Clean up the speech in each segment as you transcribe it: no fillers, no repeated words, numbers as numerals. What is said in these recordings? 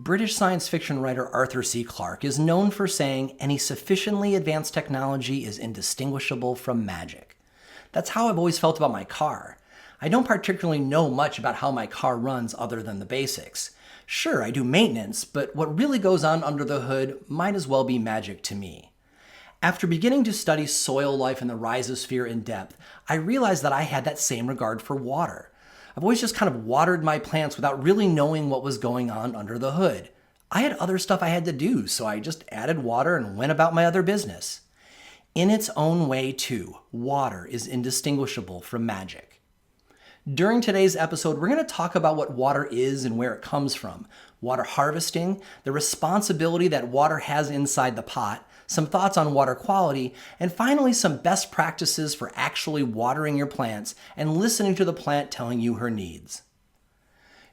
British science fiction writer Arthur C. Clarke is known for saying any sufficiently advanced technology is indistinguishable from magic. That's how I've always felt about my car. I don't particularly know much about how my car runs other than the basics. Sure, I do maintenance, but what really goes on under the hood might as well be magic to me. After beginning to study soil life in the rhizosphere in depth, I realized that I had that same regard for water. I've always just kind of watered my plants without really knowing what was going on under the hood. I had other stuff I had to do, so I just added water and went about my other business. In its own way, too, water is indistinguishable from magic. During today's episode, we're going to talk about what water is and where it comes from, water harvesting, the responsibility that water has inside the pot, some thoughts on water quality, and finally some best practices for actually watering your plants and listening to the plant telling you her needs.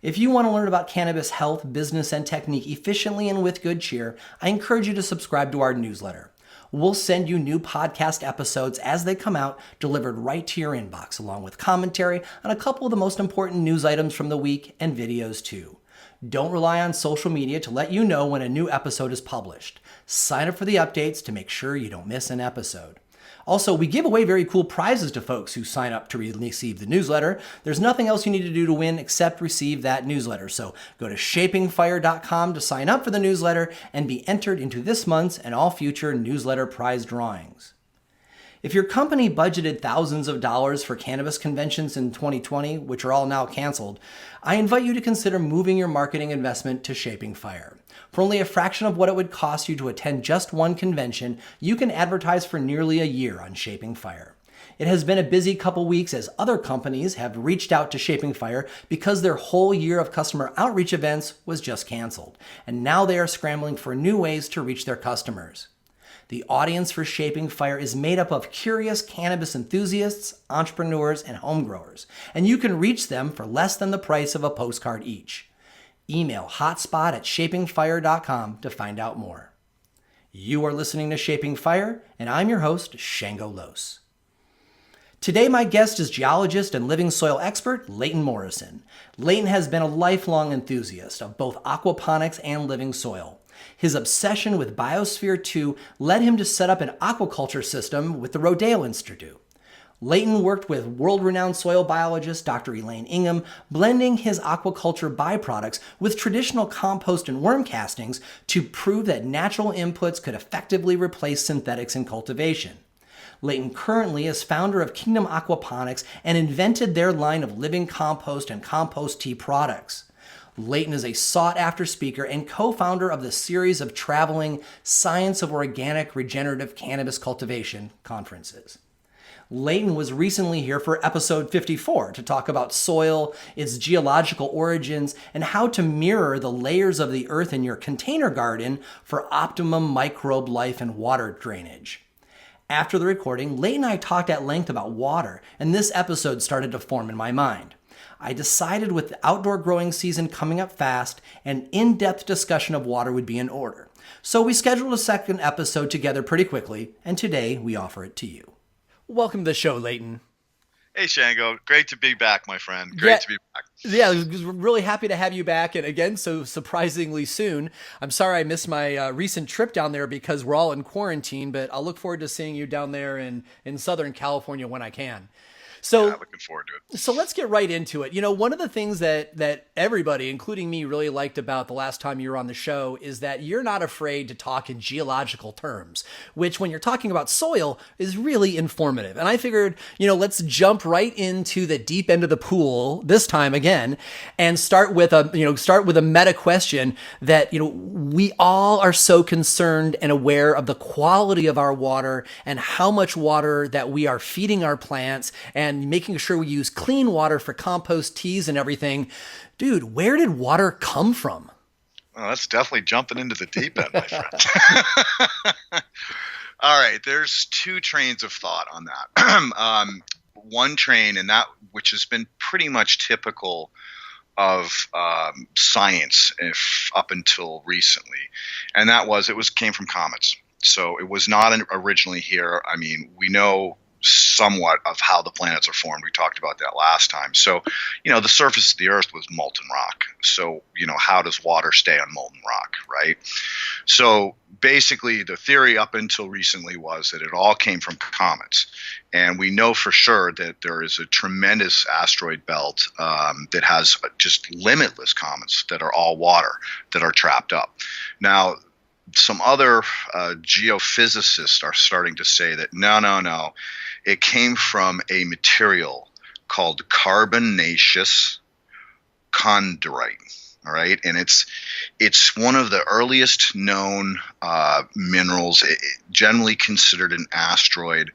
If you want to learn about cannabis health, business, and technique efficiently and with good cheer, I encourage you to subscribe to our newsletter. We'll send you new podcast episodes as they come out, delivered right to your inbox, along with commentary on a couple of the most important news items from the week and videos too. Don't rely on social media to let you know when a new episode is published. Sign up for the updates to make sure you don't miss an episode. Also, we give away very cool prizes to folks who sign up to receive the newsletter. There's nothing else you need to do to win except receive that newsletter. So go to shapingfire.com to sign up for the newsletter and be entered into this month's and all future newsletter prize drawings. If your company budgeted thousands of dollars for cannabis conventions in 2020, which are all now canceled, I invite you to consider moving your marketing investment to Shaping Fire. For only a fraction of what it would cost you to attend just one convention, you can advertise for nearly a year on Shaping Fire. It has been a busy couple weeks as other companies have reached out to Shaping Fire because their whole year of customer outreach events was just canceled, and now they are scrambling for new ways to reach their customers. The audience for Shaping Fire is made up of curious cannabis enthusiasts, entrepreneurs, and homegrowers, and you can reach them for less than the price of a postcard each. Email hotspot@shapingfire.com to find out more. You are listening to Shaping Fire, and I'm your host, Shango Los. Today, my guest is geologist and living soil expert, Leighton Morrison. Leighton has been a lifelong enthusiast of both aquaponics and living soil. His obsession with Biosphere 2 led him to set up an aquaculture system with the Rodale Institute. Leighton worked with world-renowned soil biologist Dr. Elaine Ingham, blending his aquaculture byproducts with traditional compost and worm castings to prove that natural inputs could effectively replace synthetics in cultivation. Leighton currently is founder of Kingdom Aquaponics and invented their line of living compost and compost tea products. Leighton is a sought-after speaker and co-founder of the series of traveling Science of Organic Regenerative Cannabis Cultivation conferences. Leighton was recently here for episode 54 to talk about soil, its geological origins, and how to mirror the layers of the earth in your container garden for optimum microbe life and water drainage. After the recording, Leighton and I talked at length about water, and this episode started to form in my mind. I decided with the outdoor growing season coming up fast, an in-depth discussion of water would be in order. So we scheduled a second episode together pretty quickly, and today we offer it to you. Welcome to the show, Leighton. Hey, Shango. Great to be back, my friend. Great to be back. Yeah, we're really happy to have you back, and again, so surprisingly soon. I'm sorry I missed my recent trip down there because we're all in quarantine, but I'll look forward to seeing you down there in Southern California when I can. So, yeah, looking forward to it. So let's get right into it. You know, one of the things that everybody, including me, really liked about the last time you were on the show is that you're not afraid to talk in geological terms, which when you're talking about soil is really informative. And I figured, let's jump right into the deep end of the pool this time again and start with a meta question that, we all are so concerned and aware of the quality of our water and how much water that we are feeding our plants and making sure we use clean water for compost teas and everything. Dude, where did water come from? Well, that's definitely jumping into the deep end, my friend. All right, there's two trains of thought on that. One train, and that which has been pretty much typical of science up until recently, and that was came from comets. So it was not originally here. I mean, we know somewhat of how the planets are formed. We talked about that last time. So, the surface of the Earth was molten rock. So, how does water stay on molten rock, right? So basically the theory up until recently was that it all came from comets. And we know for sure that there is a tremendous asteroid belt that has just limitless comets that are all water that are trapped up. Now, some other geophysicists are starting to say that no, it came from a material called carbonaceous chondrite. All right, and it's one of the earliest known minerals. Generally considered an asteroid,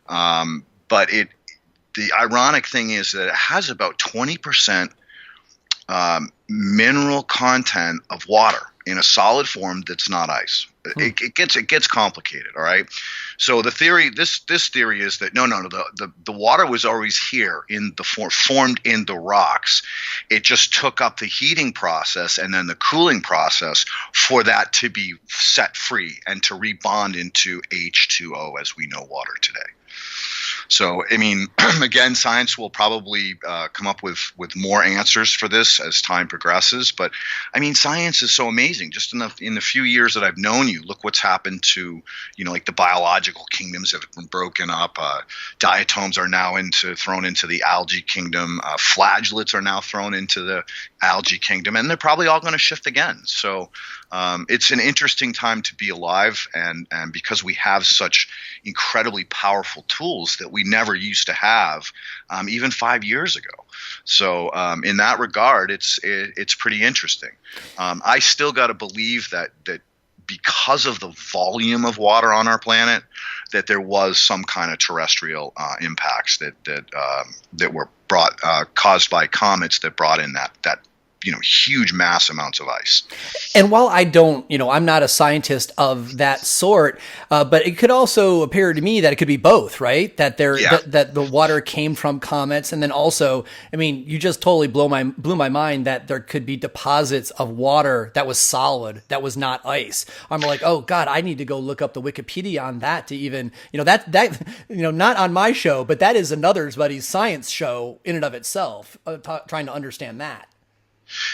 but the ironic thing is that it has about 20% mineral content of water in a solid form that's not ice. It gets complicated. All right. So the theory, this theory is that no, the water was always here in the formed in the rocks. It just took up the heating process and then the cooling process for that to be set free and to rebond into H2O as we know water today. So, I mean, again, science will probably come up with more answers for this as time progresses. But, I mean, science is so amazing. Just in the few years that I've known you, look what's happened to, like the biological kingdoms that have been broken up. Diatoms are now thrown into the algae kingdom. Flagellates are now thrown into the algae kingdom. And they're probably all going to shift again. So it's an interesting time to be alive. And because we have such incredibly powerful tools that we never used to have even 5 years ago. So in that regard, it's pretty interesting. I still got to believe that because of the volume of water on our planet, that there was some kind of terrestrial impacts that were caused by comets that brought in that huge mass amounts of ice. And while I don't, I'm not a scientist of that sort, but it could also appear to me that it could be both, right? That that the water came from comets, and then also, I mean, you just totally blew my mind that there could be deposits of water that was solid, that was not ice. I'm like, oh God, I need to go look up the Wikipedia on that to even, not on my show, but that is another buddy's science show in and of itself, trying to understand that.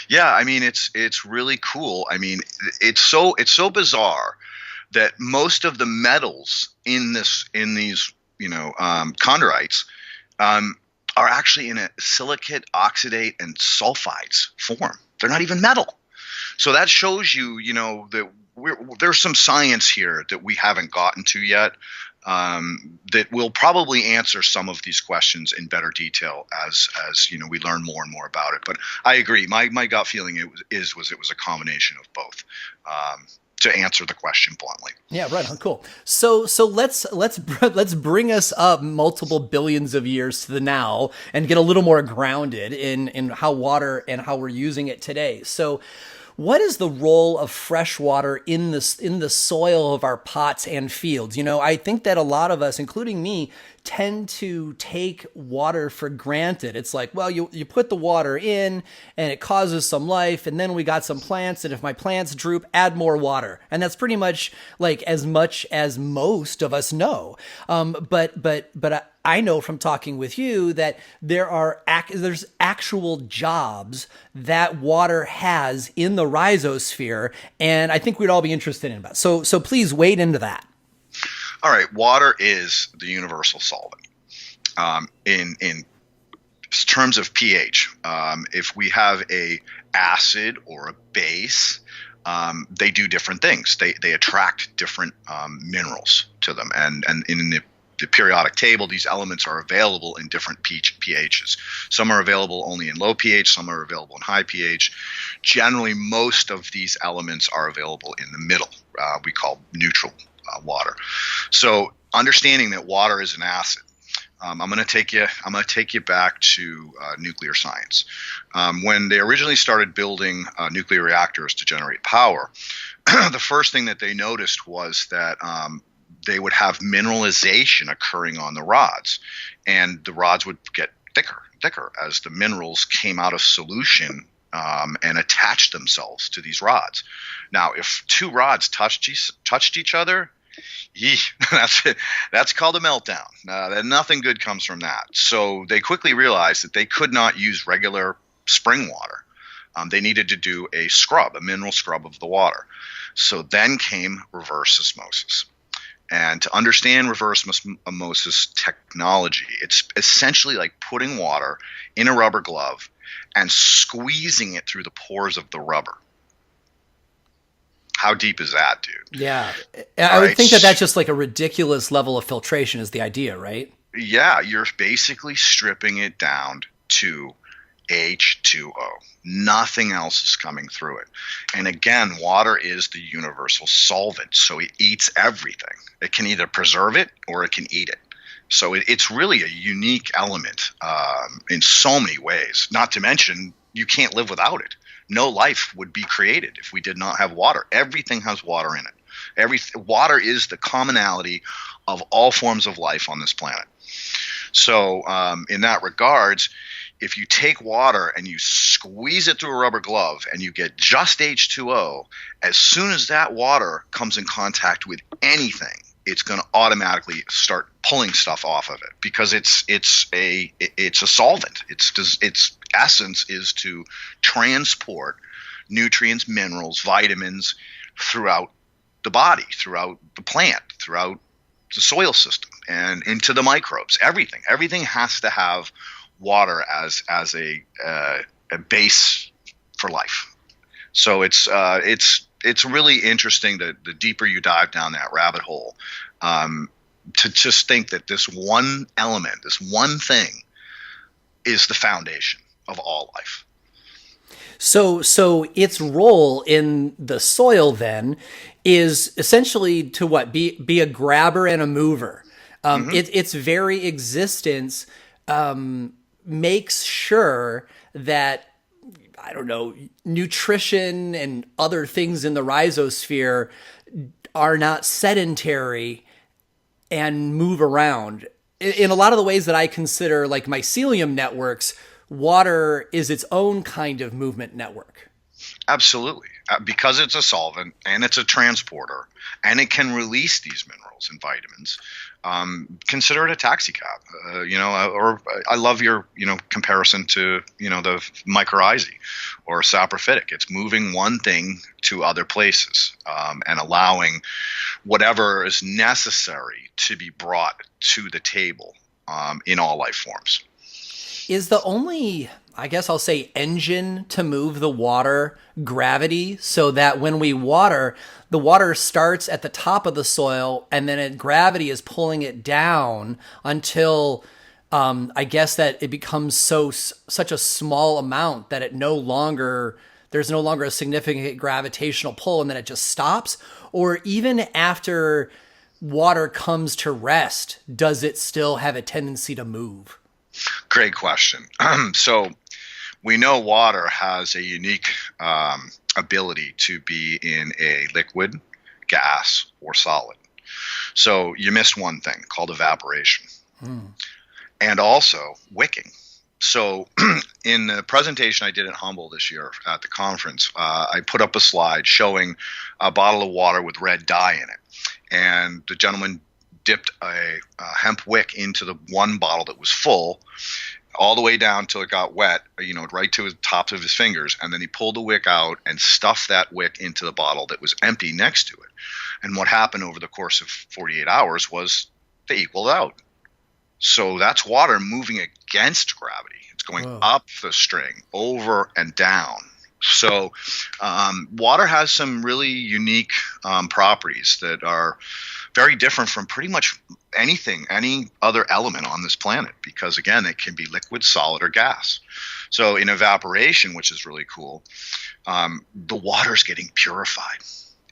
Yeah, I mean it's really cool. I mean it's so bizarre that most of the metals in these chondrites are actually in a silicate, oxidate, and sulfides form. They're not even metal. So that shows you, that there's some science here that we haven't gotten to yet. That will probably answer some of these questions in better detail as we learn more and more about it. But I agree. My gut feeling it was a combination of both. To answer the question bluntly. Yeah, right on. Cool. So let's bring us up multiple billions of years to the now and get a little more grounded in how water and how we're using it today. So, what is the role of fresh water in the soil of our pots and fields? I think that a lot of us, including me, tend to take water for granted. It's like, well, you put the water in and it causes some life, and then we got some plants, and if my plants droop, add more water. And that's pretty much like as much as most of us know. But I know from talking with you that there's actual jobs that water has in the rhizosphere, and I think we'd all be interested in that. So please wade into that. All right, water is the universal solvent. In terms of pH, if we have a acid or a base, they do different things. They attract different minerals to them, and in the periodic table, these elements are available in different pHs. Some are available only in low pH, some are available in high pH. Generally, most of these elements are available in the middle. We call neutral water. So understanding that water is an acid, I'm going to take you back to nuclear science. When they originally started building nuclear reactors to generate power, the first thing that they noticed was that they would have mineralization occurring on the rods, and the rods would get thicker as the minerals came out of solution and attached themselves to these rods. Now, if two rods touched each other, Yee, that's called a meltdown. Nothing good comes from that. So they quickly realized that they could not use regular spring water. They needed to do a scrub, a mineral scrub of the water. So then came reverse osmosis. And to understand reverse osmosis technology, it's essentially like putting water in a rubber glove and squeezing it through the pores of the rubber. How deep is that, dude? Yeah. I would think that that's just like a ridiculous level of filtration is the idea, right? Yeah, you're basically stripping it down to H2O. Nothing else is coming through it. And again, water is the universal solvent, so it eats everything. It can either preserve it or it can eat it. So it's really a unique element in so many ways, not to mention you can't live without it. No life would be created if we did not have water. Everything has water in it. Water is the commonality of all forms of life on this planet. So in that regards, if you take water and you squeeze it through a rubber glove and you get just H2O, as soon as that water comes in contact with anything, it's going to automatically start pulling stuff off of it because it's a solvent. Its essence is to transport nutrients, minerals, vitamins throughout the body, throughout the plant, throughout the soil system, and into the microbes. Everything has to have water as a base for life. So it's really interesting that the deeper you dive down that rabbit hole, to just think that this one element, this one thing, is the foundation of all life. So its role in the soil then is essentially to what? Be a grabber and a mover. Its very existence makes sure that, I don't know, nutrition and other things in the rhizosphere are not sedentary and move around. In a lot of the ways that I consider like mycelium networks, water is its own kind of movement network. Absolutely. Because it's a solvent and it's a transporter and it can release these minerals and vitamins. Consider it a taxi cab, or I love your, comparison to, the mycorrhizae or saprophytic. It's moving one thing to other places, and allowing whatever is necessary to be brought to the table, in all life forms. Is the only, I guess I'll say, engine to move the water gravity, so that when we water, the water starts at the top of the soil and then gravity is pulling it down until I guess that it becomes such a small amount that there's no longer a significant gravitational pull, and then it just stops? Or even after water comes to rest, does it still have a tendency to move? Great question. So we know water has a unique ability to be in a liquid, gas, or solid. So you missed one thing called evaporation, and also wicking. So in the presentation I did at Humboldt this year at the conference, I put up a slide showing a bottle of water with red dye in it. And the gentleman dipped a hemp wick into the one bottle that was full, all the way down till it got wet, right to the tops of his fingers. And then he pulled the wick out and stuffed that wick into the bottle that was empty next to it. And what happened over the course of 48 hours was they equaled out. So that's water moving against gravity. It's going up the string, over and down. So water has some really unique properties that are very different from pretty much any other element on this planet, because again, it can be liquid, solid, or gas. So in evaporation, which is really cool, the water is getting purified.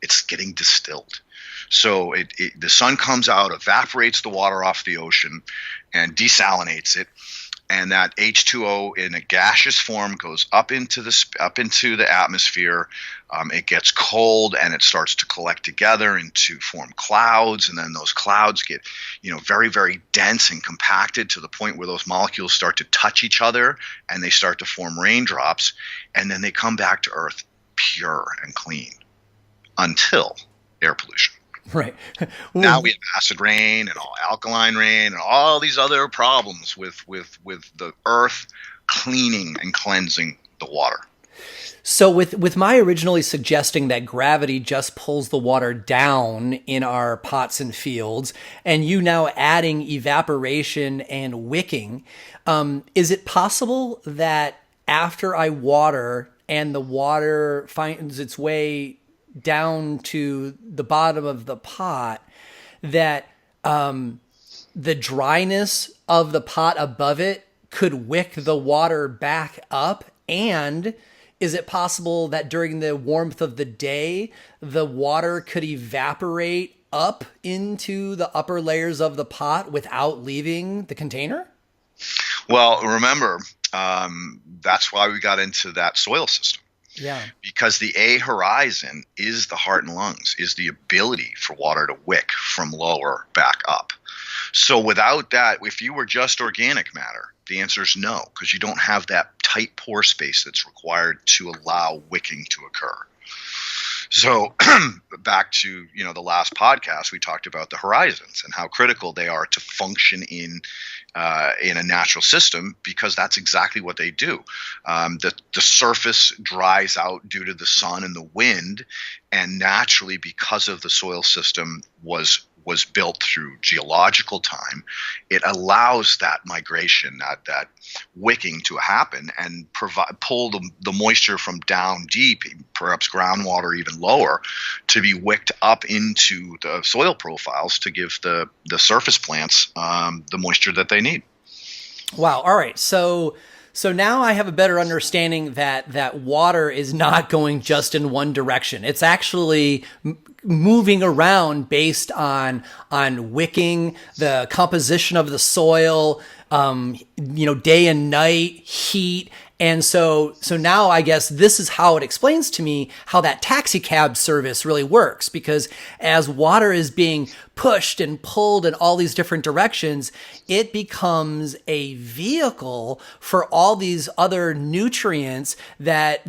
It's getting distilled. So the sun comes out, evaporates the water off the ocean, and desalinates it. And that H2O in a gaseous form goes up into the atmosphere. It gets cold and it starts to collect together and to form clouds. And then those clouds get, very, very dense and compacted to the point where those molecules start to touch each other and they start to form raindrops. And then they come back to Earth pure and clean until air pollution. Right. Now we have acid rain and all alkaline rain and all these other problems with the earth cleaning and cleansing the water. So with my originally suggesting that gravity just pulls the water down in our pots and fields, and you now adding evaporation and wicking, is it possible that after I water and the water finds its way down to the bottom of the pot, that the dryness of the pot above it could wick the water back up? And is it possible that during the warmth of the day, the water could evaporate up into the upper layers of the pot without leaving the container? Well, remember, that's why we got into that soil system. Yeah. Because the A horizon is the heart and lungs, is the ability for water to wick from lower back up. So without that, if you were just organic matter, the answer is no, because you don't have that tight pore space that's required to allow wicking to occur. So back to, the last podcast, we talked about the horizons and how critical they are to function in a natural system, because that's exactly what they do. The surface dries out due to the sun and the wind, and naturally, because of the soil system was built through geological time, it allows that migration, that wicking to happen and pull the moisture from down deep, perhaps groundwater even lower, to be wicked up into the soil profiles to give the surface plants the moisture that they need. Wow. All right. So now I have a better understanding that water is not going just in one direction. It's actually moving around based on wicking, the composition of the soil, day and night, heat. And so now I guess this is how it explains to me how that taxi cab service really works, because as water is being pushed and pulled in all these different directions, it becomes a vehicle for all these other nutrients that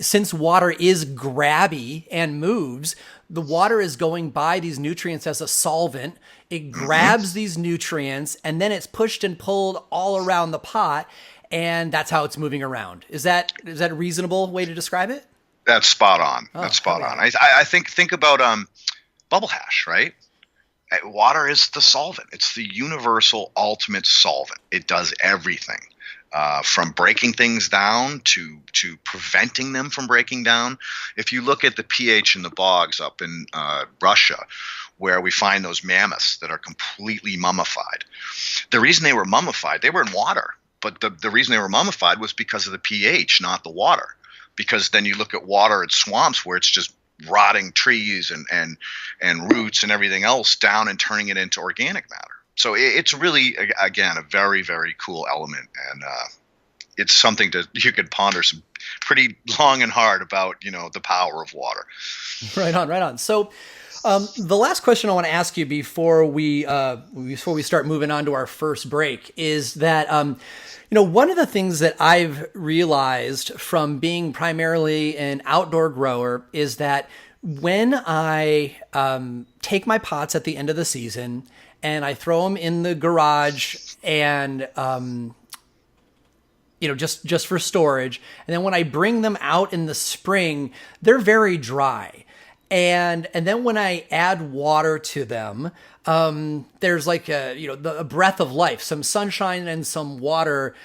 since water is grabby and moves, the water is going by these nutrients as a solvent. It grabs these nutrients and then it's pushed and pulled all around the pot. And that's how it's moving around. Is that a reasonable way to describe it? That's spot on. Oh, that's spot on. I think about bubble hash, right? Water is the solvent. It's the universal ultimate solvent. It does everything. From breaking things down to preventing them from breaking down. If you look at the pH in the bogs up in Russia, where we find those mammoths that are completely mummified, the reason they were mummified, they were in water. But the reason they were mummified was because of the pH, not the water. Because then you look at water at swamps where it's just rotting trees and roots and everything else down and turning it into organic matter. So it's really, again, a very, very cool element. And it's something that you could ponder some pretty long and hard about, the power of water. Right on. So the last question I want to ask you before we start moving on to our first break is that, one of the things that I've realized from being primarily an outdoor grower is that when I take my pots at the end of the season and I throw them in the garage and, just for storage, and then when I bring them out in the spring, they're very dry. And then when I add water to them, there's like a breath of life, some sunshine and some water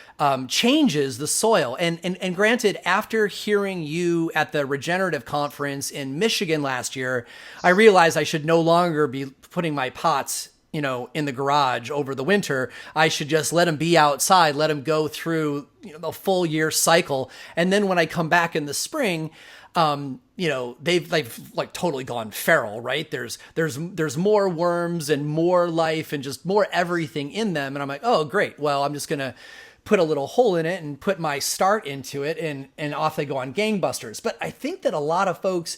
changes the soil. And granted, after hearing you at the regenerative conference in Michigan last year, I realized I should no longer be putting my pots in the garage over the winter. I should just let them be outside, let them go through the full year cycle. And then when I come back in the spring, they've like totally gone feral, right? There's more worms and more life and just more everything in them. And I'm like, oh, great. Well, I'm just going to put a little hole in it and put my start into it and off they go on gangbusters. But I think that a lot of folks,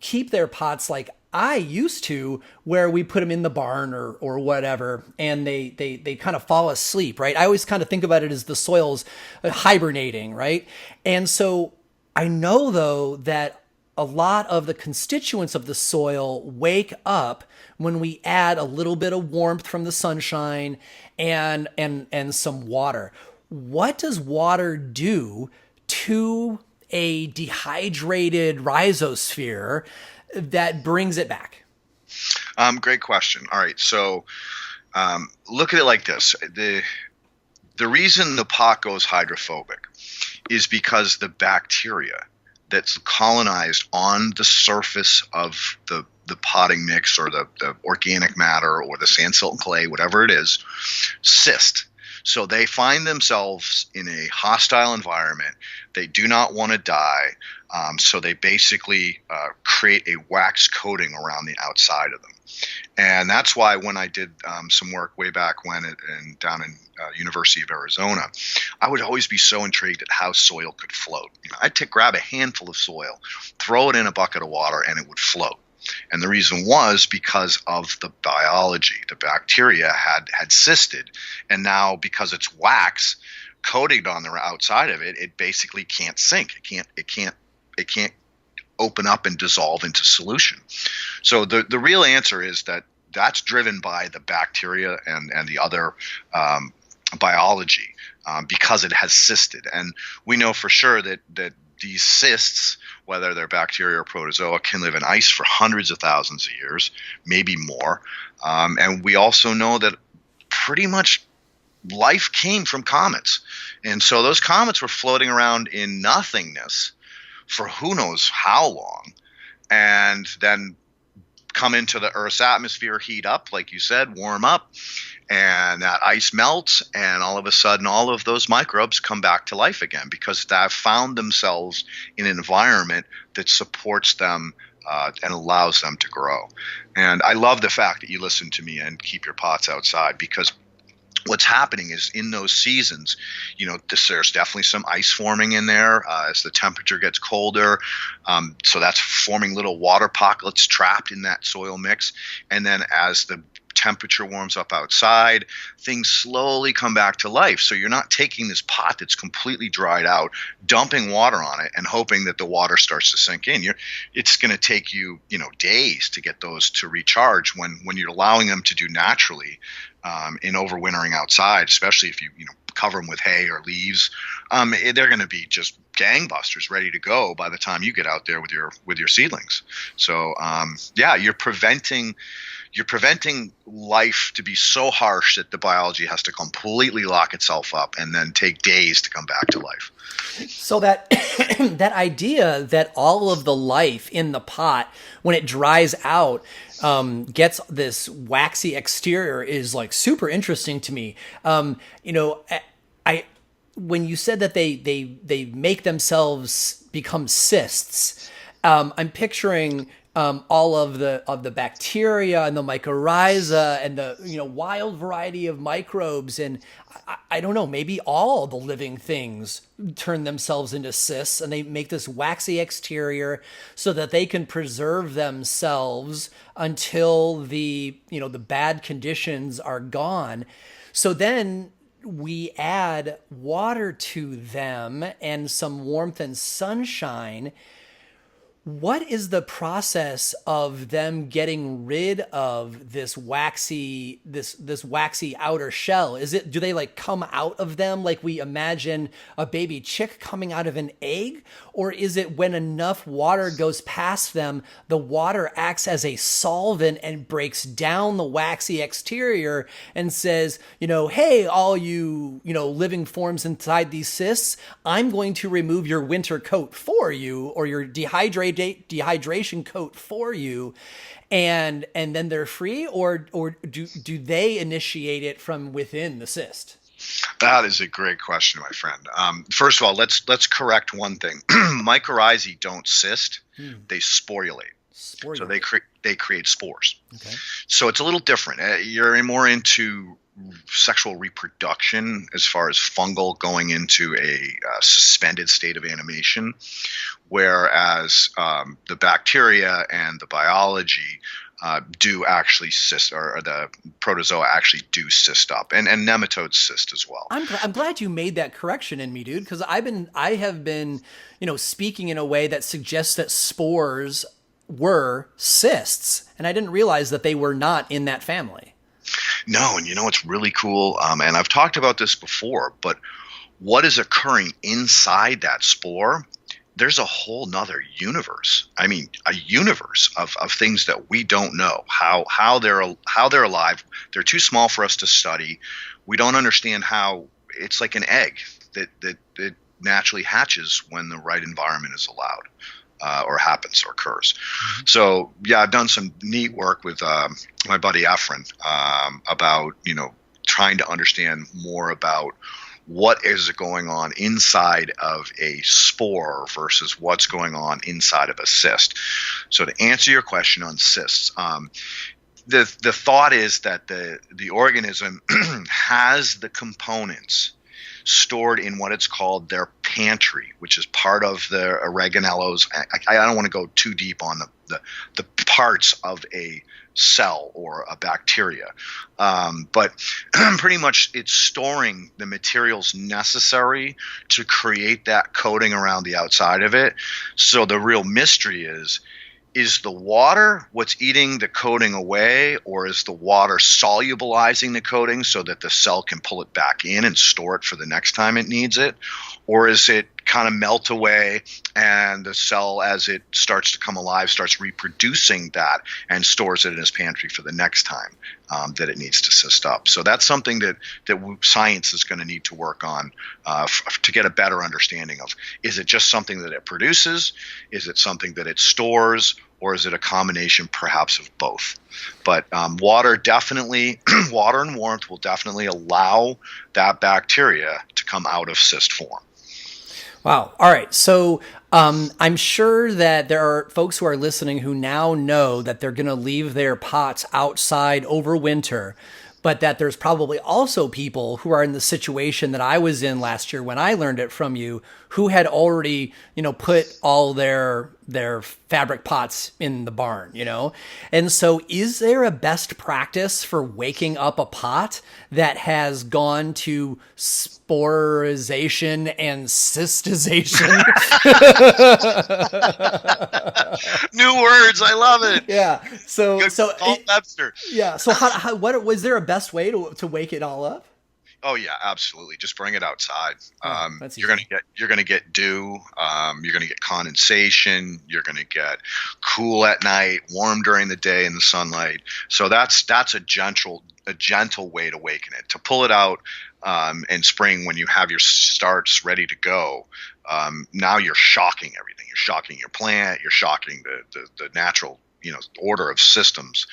keep their pots like I used to, where we put them in the barn or whatever, and they kind of fall asleep, right? I always kind of think about it as the soil's hibernating, right? And so I know though that a lot of the constituents of the soil wake up when we add a little bit of warmth from the sunshine and some water. What does water do to a dehydrated rhizosphere that brings it back? Great question. All right, so look at it like this: the reason the pot goes hydrophobic is because the bacteria that's colonized on the surface of the potting mix, or the organic matter, or the sand, silt, and clay, whatever it is, cyst. So they find themselves in a hostile environment. They do not want to die. So they basically create a wax coating around the outside of them. And that's why when I did some work way back when down in University of Arizona, I would always be so intrigued at how soil could float. I'd grab a handful of soil, throw it in a bucket of water, and it would float. And the reason was because of the biology. The bacteria had cysted, and now because it's wax coated on the outside of it, it basically can't sink. It can't open up and dissolve into solution. So the real answer is that's driven by the bacteria and the other biology, because it has cysted. And we know for sure that these cysts, whether they're bacteria or protozoa, can live in ice for hundreds of thousands of years, maybe more. And we also know that pretty much life came from comets. And so those comets were floating around in nothingness for who knows how long, and then come into the Earth's atmosphere, heat up, like you said, warm up, and that ice melts, and all of a sudden all of those microbes come back to life again because they've found themselves in an environment that supports them and allows them to grow. And I love the fact that you listen to me and keep your pots outside, because what's happening is in those seasons, there's definitely some ice forming in there as the temperature gets colder. So that's forming little water pockets trapped in that soil mix. And then as the temperature warms up outside, things slowly come back to life. So you're not taking this pot that's completely dried out, dumping water on it, and hoping that the water starts to sink in. It's going to take you, days to get those to recharge when you're allowing them to do naturally in overwintering outside, especially if you cover them with hay or leaves. They're going to be just gangbusters, ready to go by the time you get out there with your seedlings. So you're preventing life to be so harsh that the biology has to completely lock itself up and then take days to come back to life. So that that idea that all of the life in the pot, when it dries out, gets this waxy exterior is like super interesting to me. When you said that they make themselves become cysts, I'm picturing all of the bacteria and the mycorrhiza and the wild variety of microbes, and I don't know, maybe all the living things turn themselves into cysts, and they make this waxy exterior so that they can preserve themselves until the bad conditions are gone. So then we add water to them and some warmth and sunshine. What is the process of them getting rid of this waxy outer shell? Do they like come out of them like we imagine a baby chick coming out of an egg? Or is it when enough water goes past them, the water acts as a solvent and breaks down the waxy exterior and says, hey, all you living forms inside these cysts, I'm going to remove your winter coat for you, or your dehydration coat for you, and then they're free, or do they initiate it from within the cyst? That is a great question, my friend. First of all, let's correct one thing. Mycorrhizae don't cyst; they sporulate. So they create spores. Okay. So it's a little different. You're more into sexual reproduction as far as fungal going into a suspended state of animation, whereas the bacteria and the biology do actually cyst, or the protozoa actually do cyst up, and nematodes cyst as well. I'm glad you made that correction in me, dude, because I have been, speaking in a way that suggests that spores were cysts, and I didn't realize that they were not in that family. No, and it's really cool, and I've talked about this before, but what is occurring inside that spore, there's a whole nother universe. I mean, a universe of things that we don't know, how they're alive. They're too small for us to study. We don't understand how it's like an egg that naturally hatches when the right environment is allowed. Or happens or occurs. Mm-hmm. So yeah, I've done some neat work with my buddy Efren about trying to understand more about what is going on inside of a spore versus what's going on inside of a cyst. So to answer your question on cysts, the thought is that the organism has the components stored in what it's called their pantry, which is part of the oreganellos. I don't want to go too deep on the parts of a cell or a bacteria, but pretty much it's storing the materials necessary to create that coating around the outside of it. So the real mystery is the water what's eating the coating away, or is the water solubilizing the coating so that the cell can pull it back in and store it for the next time it needs it? Or is it kind of melt away and the cell, as it starts to come alive, starts reproducing that and stores it in its pantry for the next time that it needs to cyst up? So that's something that science is going to need to work on to get a better understanding of. Is it just something that it produces? Is it something that it stores? Or is it a combination perhaps of both? But water and warmth will definitely allow that bacteria to come out of cyst form. Wow. All right. So I'm sure that there are folks who are listening who now know that they're going to leave their pots outside over winter, but that there's probably also people who are in the situation that I was in last year when I learned it from you, who had already, put all their fabric pots in the barn, And so is there a best practice for waking up a pot that has gone to sporization and cystization? New words. I love it. Yeah. So Webster. Yeah. So what was there a best way to wake it all up? Oh yeah, absolutely. Just bring it outside. That's you're gonna get dew. You're gonna get condensation. You're gonna get cool at night, warm during the day in the sunlight. So that's a gentle way to waken it. To pull it out in spring when you have your starts ready to go. Now you're shocking everything. You're shocking your plant. You're shocking the natural order of systems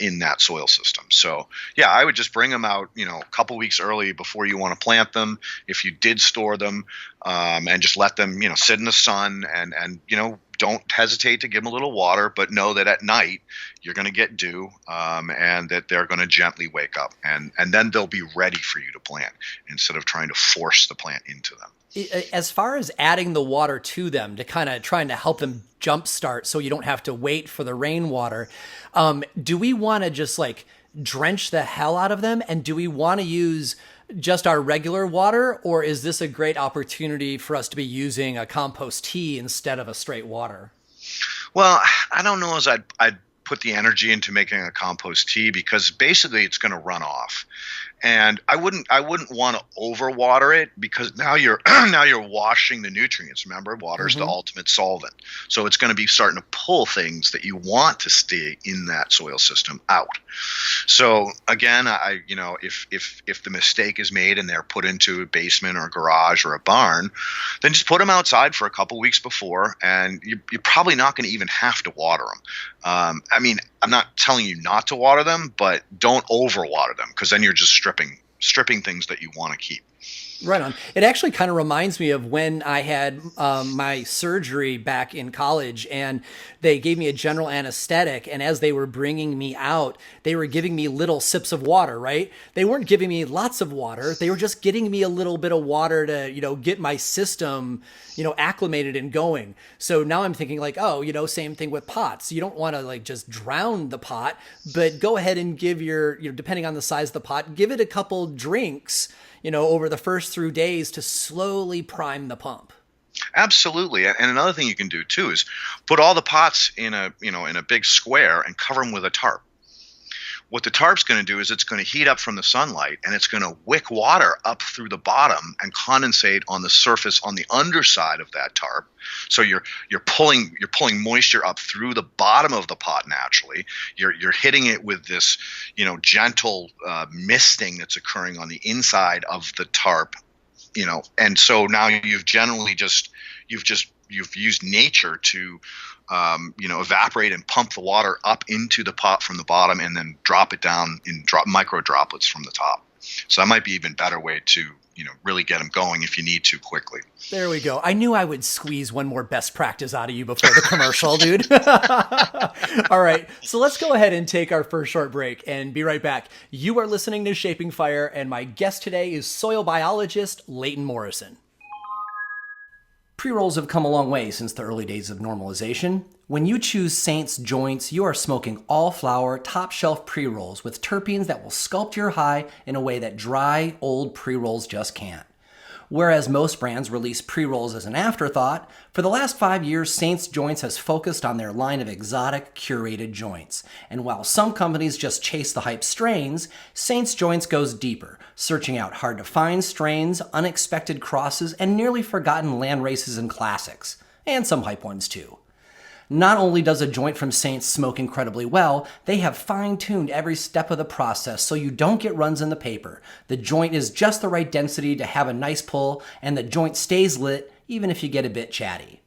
in that soil system. So yeah, I would just bring them out, a couple weeks early before you want to plant them. If you did store them, and just let them, sit in the sun and don't hesitate to give them a little water, but know that at night you're going to get dew, and that they're going to gently wake up, and then they'll be ready for you to plant instead of trying to force the plant into them. As far as adding the water to them to kind of trying to help them jumpstart so you don't have to wait for the rainwater, do we want to just like drench the hell out of them? And do we want to use just our regular water? Or is this a great opportunity for us to be using a compost tea instead of a straight water? Well, I don't know as I'd put the energy into making a compost tea, because basically it's going to run off. And I wouldn't want to overwater it, because now you're washing the nutrients. Remember, water is the ultimate solvent. So it's going to be starting to pull things that you want to stay in that soil system out. So again, if the mistake is made and they're put into a basement or a garage or a barn, then just put them outside for a couple weeks before, and you're probably not going to even have to water them. I'm not telling you not to water them, but don't overwater them, because then you're just stripping things that you want to keep. Right on. It actually kind of reminds me of when I had my surgery back in college, and they gave me a general anesthetic. And as they were bringing me out, they were giving me little sips of water, right? They weren't giving me lots of water. They were just getting me a little bit of water to, get my system, acclimated and going. So now I'm thinking like, oh, same thing with pots. You don't want to like just drown the pot, but go ahead and give your, depending on the size of the pot, give it a couple drinks over the first few days to slowly prime the pump. Absolutely. And another thing you can do too is put all the pots in a big square and cover them with a tarp. What the tarp's going to do is it's going to heat up from the sunlight, and it's going to wick water up through the bottom and condensate on the surface on the underside of that tarp. So you're pulling moisture up through the bottom of the pot naturally. You're hitting it with this gentle misting that's occurring on the inside of the tarp. And so now you've used nature to evaporate and pump the water up into the pot from the bottom, and then drop it down in micro droplets from the top. So that might be even better way to really get them going if you need to quickly. There we go. I knew I would squeeze one more best practice out of you before the commercial, dude. All right, so let's go ahead and take our first short break and be right back. You are listening to Shaping Fire, and my guest today is soil biologist Leighton Morrison. Pre-rolls have come a long way since the early days of normalization. When you choose Saint's Joints, you are smoking all-flower, top-shelf pre-rolls with terpenes that will sculpt your high in a way that dry, old pre-rolls just can't. Whereas most brands release pre-rolls as an afterthought, for the last 5 years, Saint's Joints has focused on their line of exotic, curated joints. And while some companies just chase the hype strains, Saint's Joints goes deeper, searching out hard-to-find strains, unexpected crosses, and nearly forgotten land races and classics. And some hype ones too. Not only does a joint from Saints smoke incredibly well, they have fine-tuned every step of the process so you don't get runs in the paper. The joint is just the right density to have a nice pull, and the joint stays lit even if you get a bit chatty.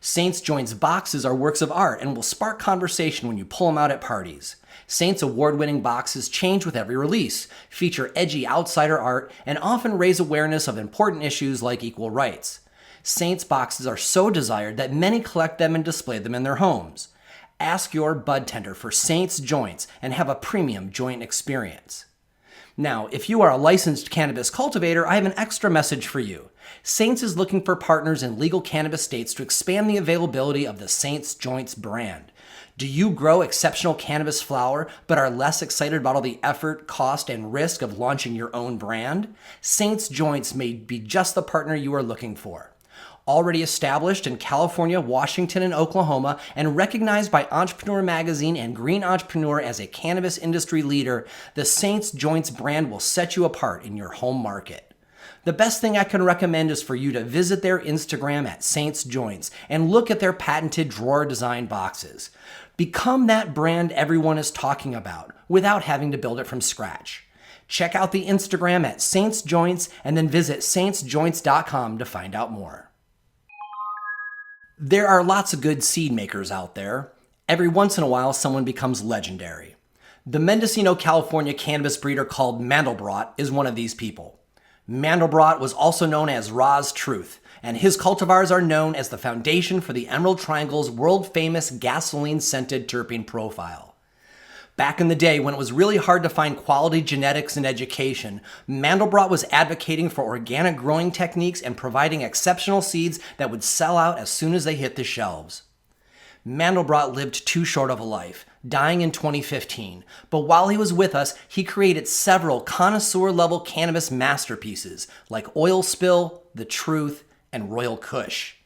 Saints Joints boxes are works of art and will spark conversation when you pull them out at parties. Saints award-winning boxes change with every release, feature edgy outsider art, and often raise awareness of important issues like equal rights. Saints boxes are so desired that many collect them and display them in their homes. Ask your bud tender for Saints Joints and have a premium joint experience. Now, if you are a licensed cannabis cultivator, I have an extra message for you. Saints is looking for partners in legal cannabis states to expand the availability of the Saints Joints brand. Do you grow exceptional cannabis flower but are less excited about all the effort, cost, and risk of launching your own brand? Saints Joints may be just the partner you are looking for. Already established in California, Washington, and Oklahoma, and recognized by Entrepreneur Magazine and Green Entrepreneur as a cannabis industry leader, the Saints Joints brand will set you apart in your home market. The best thing I can recommend is for you to visit their Instagram at Saints Joints and look at their patented drawer design boxes. Become that brand everyone is talking about without having to build it from scratch. Check out the Instagram at Saints Joints and then visit saintsjoints.com to find out more. There are lots of good seed makers out there. Every once in a while, someone becomes legendary. The Mendocino, California cannabis breeder called Mandelbrot is one of these people. Mandelbrot was also known as Ra's Truth, and his cultivars are known as the foundation for the Emerald Triangle's world-famous gasoline-scented terpene profile. Back in the day when it was really hard to find quality genetics and education, Mandelbrot was advocating for organic growing techniques and providing exceptional seeds that would sell out as soon as they hit the shelves. Mandelbrot lived too short of a life, dying in 2015, but while he was with us, he created several connoisseur-level cannabis masterpieces like Oil Spill, The Truth, and Royal Kush.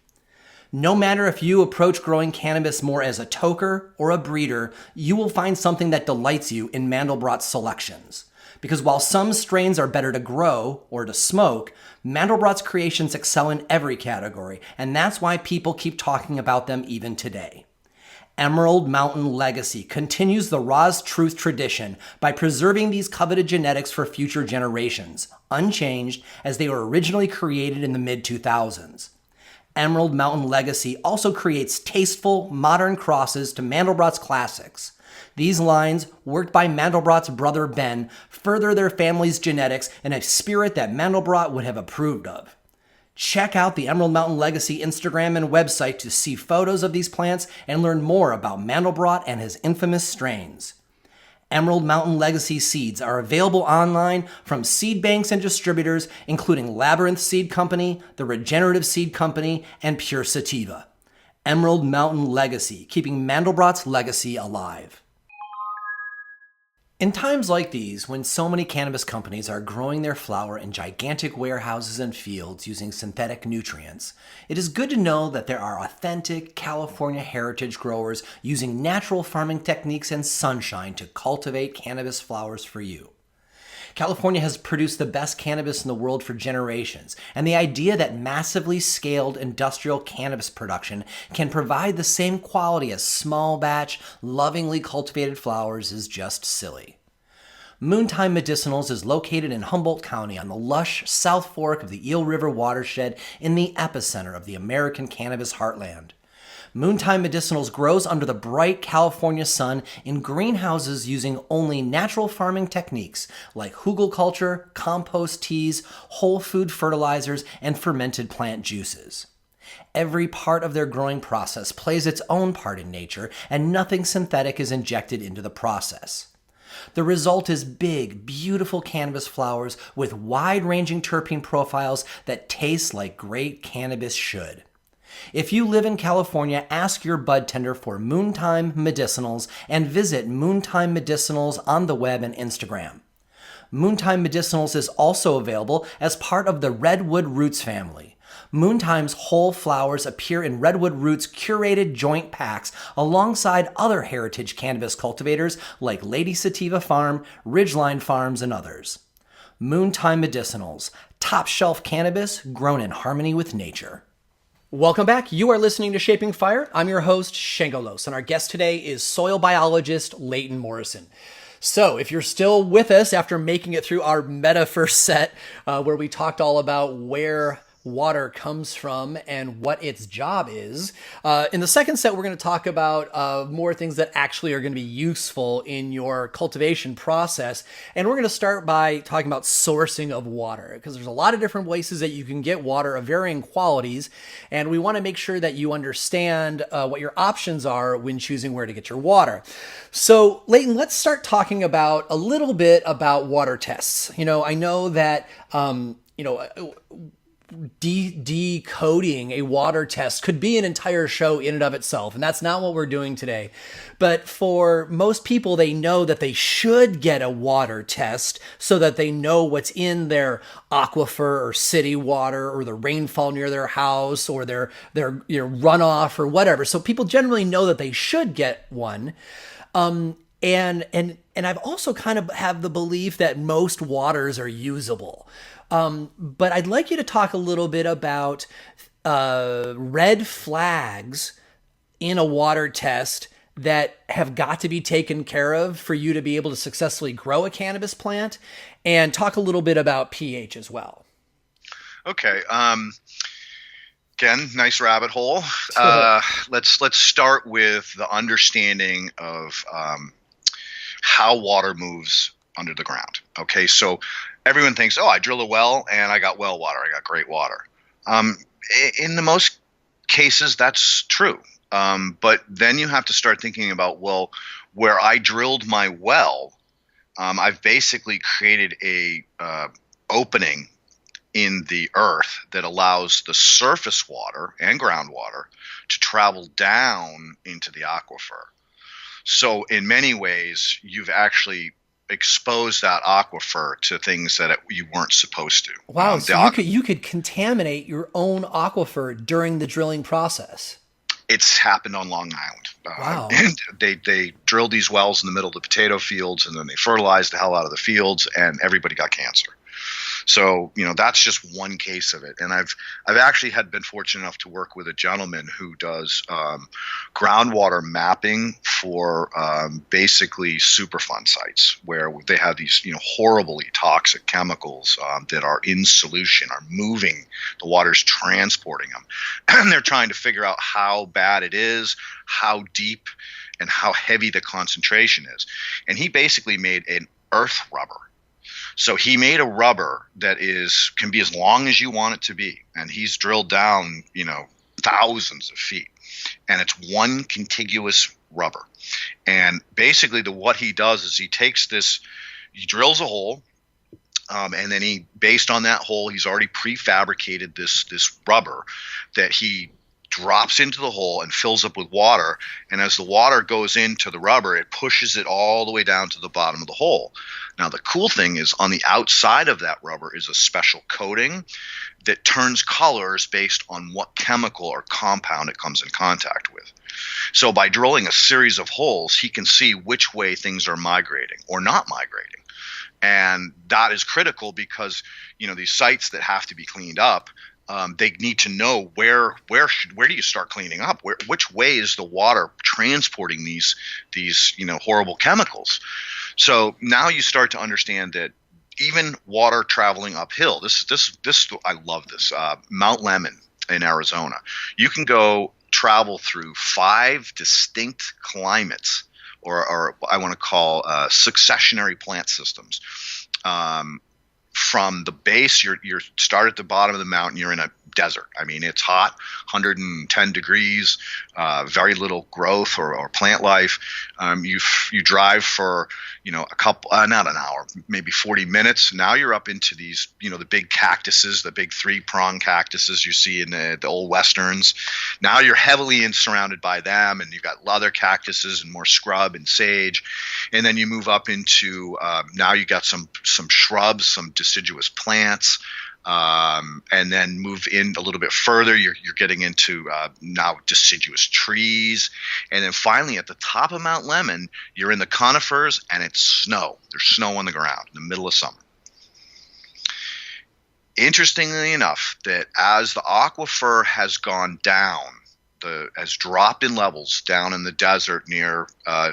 No matter if you approach growing cannabis more as a toker or a breeder, you will find something that delights you in Mandelbrot's selections. Because while some strains are better to grow or to smoke, Mandelbrot's creations excel in every category, and that's why people keep talking about them even today. Emerald Mountain Legacy continues the Ra's Truth tradition by preserving these coveted genetics for future generations, unchanged as they were originally created in the mid-2000s. Emerald Mountain Legacy also creates tasteful, modern crosses to Mandelbrot's classics. These lines, worked by Mandelbrot's brother Ben, further their family's genetics in a spirit that Mandelbrot would have approved of. Check out the Emerald Mountain Legacy Instagram and website to see photos of these plants and learn more about Mandelbrot and his infamous strains. Emerald Mountain Legacy seeds are available online from seed banks and distributors, including Labyrinth Seed Company, the Regenerative Seed Company, and Pure Sativa. Emerald Mountain Legacy, keeping Mandelbrot's legacy alive. In times like these, when so many cannabis companies are growing their flower in gigantic warehouses and fields using synthetic nutrients, it is good to know that there are authentic California heritage growers using natural farming techniques and sunshine to cultivate cannabis flowers for you. California has produced the best cannabis in the world for generations, and the idea that massively scaled industrial cannabis production can provide the same quality as small batch, lovingly cultivated flowers is just silly. Moontime Medicinals is located in Humboldt County on the lush South Fork of the Eel River watershed in the epicenter of the American cannabis heartland. Moontime Medicinals grows under the bright California sun in greenhouses using only natural farming techniques like hugelkultur, compost teas, whole food fertilizers, and fermented plant juices. Every part of their growing process plays its own part in nature, and nothing synthetic is injected into the process. The result is big, beautiful cannabis flowers with wide-ranging terpene profiles that taste like great cannabis should. If you live in California, ask your bud tender for Moontime Medicinals and visit Moontime Medicinals on the web and Instagram. Moontime Medicinals is also available as part of the Redwood Roots family. Moontime's whole flowers appear in Redwood Roots curated joint packs alongside other heritage cannabis cultivators like Lady Sativa Farm, Ridgeline Farms, and others. Moontime Medicinals, top shelf cannabis grown in harmony with nature. Welcome back. You are listening to Shaping Fire. I'm your host, Shangolos, and our guest today is soil biologist Leighton Morrison. So if you're still with us after making it through our meta first set, where we talked all about where water comes from and what its job is. In the second set, we're going to talk about more things that actually are going to be useful in your cultivation process. And we're going to start by talking about sourcing of water, because there's a lot of different places that you can get water of varying qualities. And we want to make sure that you understand what your options are when choosing where to get your water. So Leighton, let's start talking about a little bit about water tests. I know that, decoding a water test could be an entire show in and of itself, and that's not what we're doing today. But for most people, they know that they should get a water test so that they know what's in their aquifer or city water or the rainfall near their house or their runoff or whatever. So people generally know that they should get one. And I've also kind of have the belief that most waters are usable. But I'd like you to talk a little bit about red flags in a water test that have got to be taken care of for you to be able to successfully grow a cannabis plant, and talk a little bit about pH as well. Okay. Again, nice rabbit hole. Let's start with the understanding of how water moves under the ground. Okay, so everyone thinks, I drilled a well and I got well water. I got great water. In the most cases, that's true. But then you have to start thinking about, where I drilled my well, I've basically created a opening in the earth that allows the surface water and groundwater to travel down into the aquifer. So in many ways, you've actually exposed that aquifer to things that you weren't supposed to. Wow, so you could contaminate your own aquifer during the drilling process. It's happened on Long Island. Wow. And they drilled these wells in the middle of the potato fields, and then they fertilized the hell out of the fields, and everybody got cancer. So, that's just one case of it. And I've actually been fortunate enough to work with a gentleman who does groundwater mapping for basically Superfund sites, where they have these, horribly toxic chemicals that are in solution, are moving, the water's transporting them. And they're trying to figure out how bad it is, how deep, and how heavy the concentration is. And he basically made an earth rubber. So he made a rubber that can be as long as you want it to be. And he's drilled down, thousands of feet. And it's one contiguous rubber. And basically what he does is he drills a hole, and then based on that hole, he's already prefabricated this rubber that he drops into the hole and fills up with water. And as the water goes into the rubber, it pushes it all the way down to the bottom of the hole. Now, the cool thing is on the outside of that rubber is a special coating that turns colors based on what chemical or compound it comes in contact with. So by drilling a series of holes, he can see which way things are migrating or not migrating. And that is critical because, these sites that have to be cleaned up, they need to know where do you start cleaning up? Which way is the water transporting these horrible chemicals? So now you start to understand that even water traveling uphill. This I love this. Mount Lemmon in Arizona. You can go travel through 5 distinct climates, or I want to call successionary plant systems. From the base, you start at the bottom of the mountain. You're in a desert. I mean, it's hot, 110 degrees, very little growth or plant life. You drive for a couple, not an hour, maybe 40 minutes. Now you're up into these the big cactuses, the big 3-prong cactuses you see in the old westerns. Now you're heavily surrounded by them, and you've got leather cactuses and more scrub and sage. And then you move up into now you got some shrubs, some deciduous plants. And then move in a little bit further, you're getting into now deciduous trees. And then finally at the top of Mount Lemmon, you're in the conifers, and it's snow. There's snow on the ground in the middle of summer. Interestingly enough, that as the aquifer has gone down, has dropped in levels down in the desert near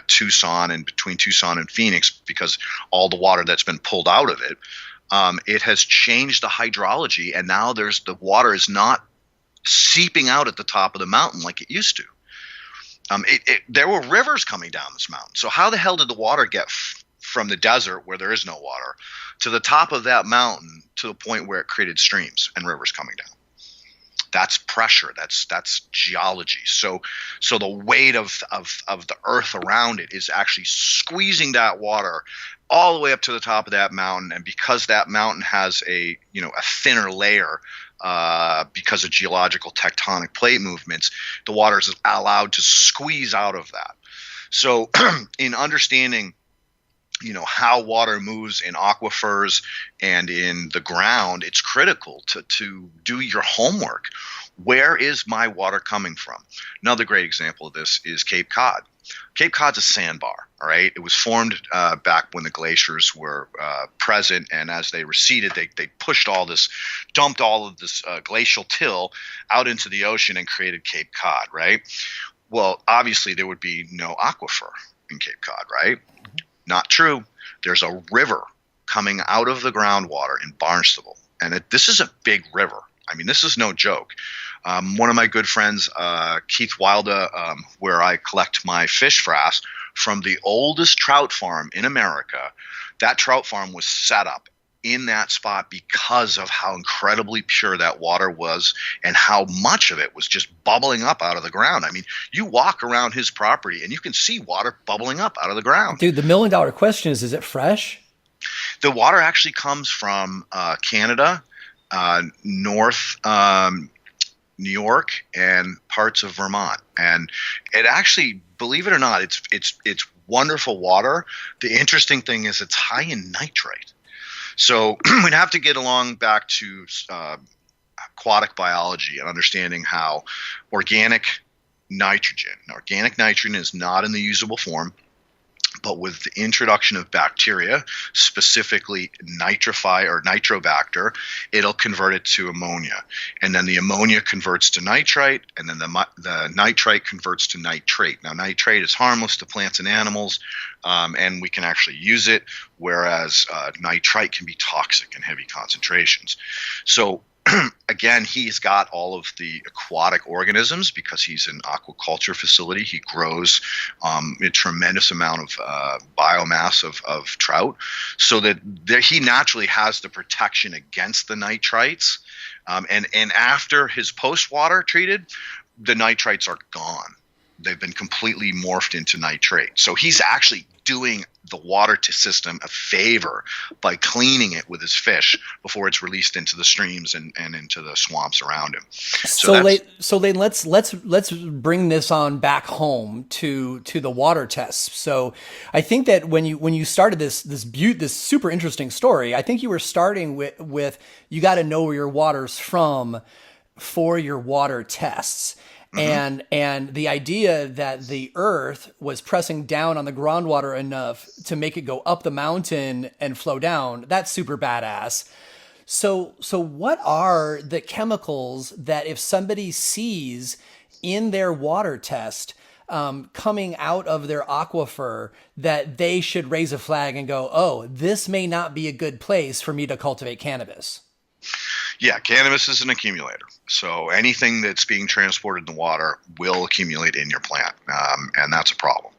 Tucson and between Tucson and Phoenix, because all the water that's been pulled out of it, it has changed the hydrology, and now the water is not seeping out at the top of the mountain like it used to. There were rivers coming down this mountain. So how the hell did the water get from the desert, where there is no water, to the top of that mountain to the point where it created streams and rivers coming down? That's pressure. That's geology. So the weight of the earth around it is actually squeezing that water all the way up to the top of that mountain. And because that mountain has a thinner layer, because of geological tectonic plate movements, the water is allowed to squeeze out of that. So in understanding how water moves in aquifers and in the ground, it's critical to do your homework. Where is my water coming from? Another great example of this is Cape Cod. Cape Cod's a sandbar, all right? It was formed back when the glaciers were present, and as they receded, they dumped all of this glacial till out into the ocean and created Cape Cod, right? Well, obviously there would be no aquifer in Cape Cod, right? Mm-hmm. Not true. There's a river coming out of the groundwater in Barnstable, and this is a big river. I mean, this is no joke. One of my good friends, Keith Wilda, where I collect my fish frass, from the oldest trout farm in America, that trout farm was set up in that spot because of how incredibly pure that water was and how much of it was just bubbling up out of the ground. I mean, you walk around his property and you can see water bubbling up out of the ground. Dude, the $1 million question is it fresh? The water actually comes from Canada, north New York, and parts of Vermont. And it actually, believe it or not, it's wonderful water. The interesting thing is it's high in nitrate. So we'd have to get along back to aquatic biology and understanding how organic nitrogen is not in the usable form, but with the introduction of bacteria, specifically nitrobacter, it'll convert it to ammonia. And then the ammonia converts to nitrite, and then the nitrite converts to nitrate. Now, nitrate is harmless to plants and animals, and we can actually use it, whereas nitrite can be toxic in heavy concentrations. So again, he's got all of the aquatic organisms because he's an aquaculture facility. He grows a tremendous amount of biomass of trout, so that he naturally has the protection against the nitrites. And after his post water treated, the nitrites are gone. They've been completely morphed into nitrate. So he's actually doing the water system a favor by cleaning it with his fish before it's released into the streams and into the swamps around him. So Leighton, let's bring this on back home to the water tests. So I think that when you started this super interesting story, I think you were starting with you got to know where your water's from for your water tests. And the idea that the earth was pressing down on the groundwater enough to make it go up the mountain and flow down, that's super badass. So what are the chemicals that if somebody sees in their water test coming out of their aquifer that they should raise a flag and go, oh, this may not be a good place for me to cultivate cannabis? Yeah, cannabis is an accumulator. So anything that's being transported in the water will accumulate in your plant, and that's a problem.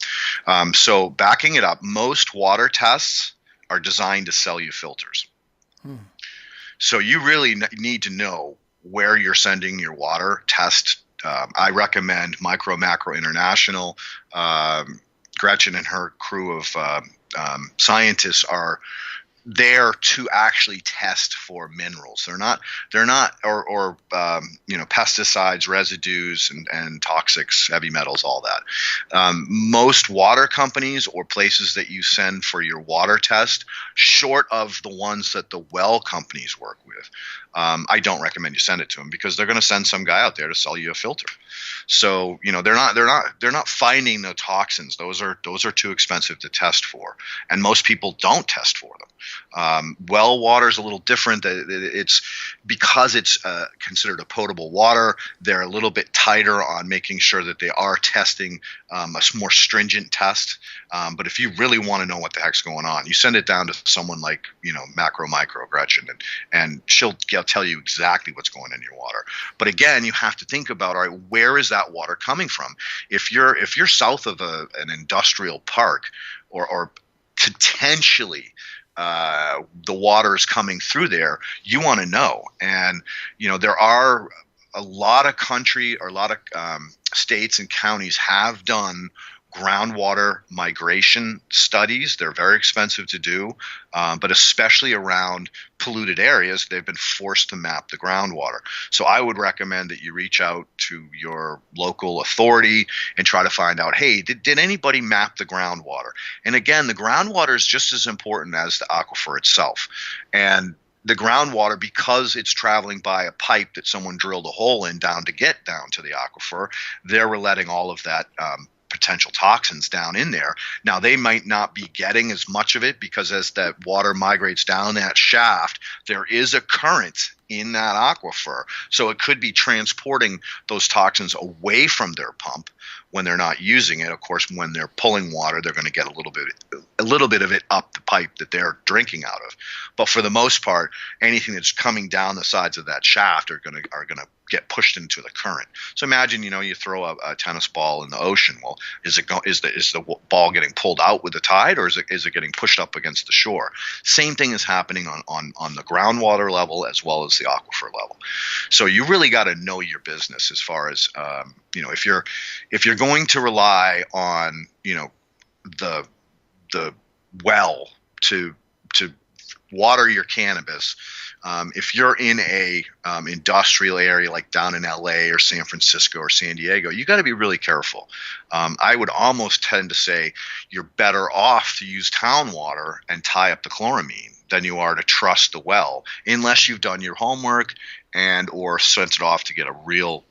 So backing it up, most water tests are designed to sell you filters. So you really need to know where you're sending your water test. I recommend Micro Macro International. Gretchen and her crew of scientists are there to actually test for minerals. They're not or pesticides, residues, and toxics, heavy metals, all that. Most water companies or places that you send for your water test, short of the ones that the well companies work with, I don't recommend you send it to them because they're going to send some guy out there to sell you a filter. So they're not finding the toxins. Those are too expensive to test for, and most people don't test for them. Well water is a little different. It's because it's considered a potable water. They're a little bit tighter on making sure that they are testing a more stringent test. But if you really want to know what the heck's going on, you send it down to someone like Macro Micro Gretchen, and she'll tell you exactly what's going in your water. But again, you have to think about, all right, where is that water coming from? If you're south of an industrial park or potentially the water is coming through there, you want to know. And there are a lot of states and counties have done groundwater migration studies. They're very expensive to do, but especially around polluted areas, they've been forced to map the groundwater. So I would recommend that you reach out to your local authority and try to find out, hey, did anybody map the groundwater? And again, the groundwater is just as important as the aquifer itself. And the groundwater, because it's traveling by a pipe that someone drilled a hole in down to get down to the aquifer, they're letting all of that potential toxins down in there. Now, they might not be getting as much of it because as that water migrates down that shaft, there is a current in that aquifer. So it could be transporting those toxins away from their pump when they're not using it. Of course, when they're pulling water, they're going to get a little bit of it up the pipe that they're drinking out of. But for the most part, anything that's coming down the sides of that shaft are going to get pushed into the current. So imagine, you throw a tennis ball in the ocean. Well, is the ball getting pulled out with the tide, or is it getting pushed up against the shore? Same thing is happening on the groundwater level as well as the aquifer level. So you really got to know your business as far as if you're going to rely on the well to water your cannabis. If you're in a industrial area like down in LA or San Francisco or San Diego, you got to be really careful. I would almost tend to say you're better off to use town water and tie up the chloramine than you are to trust the well, unless you've done your homework and or sent it off to get a real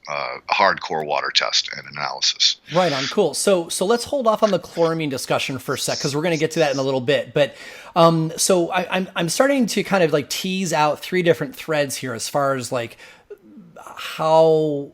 hardcore water test and analysis. Right on, cool. So let's hold off on the chloramine discussion for a sec, because we're going to get to that in a little bit. But so I'm starting to kind of like tease out three different threads here as far as like how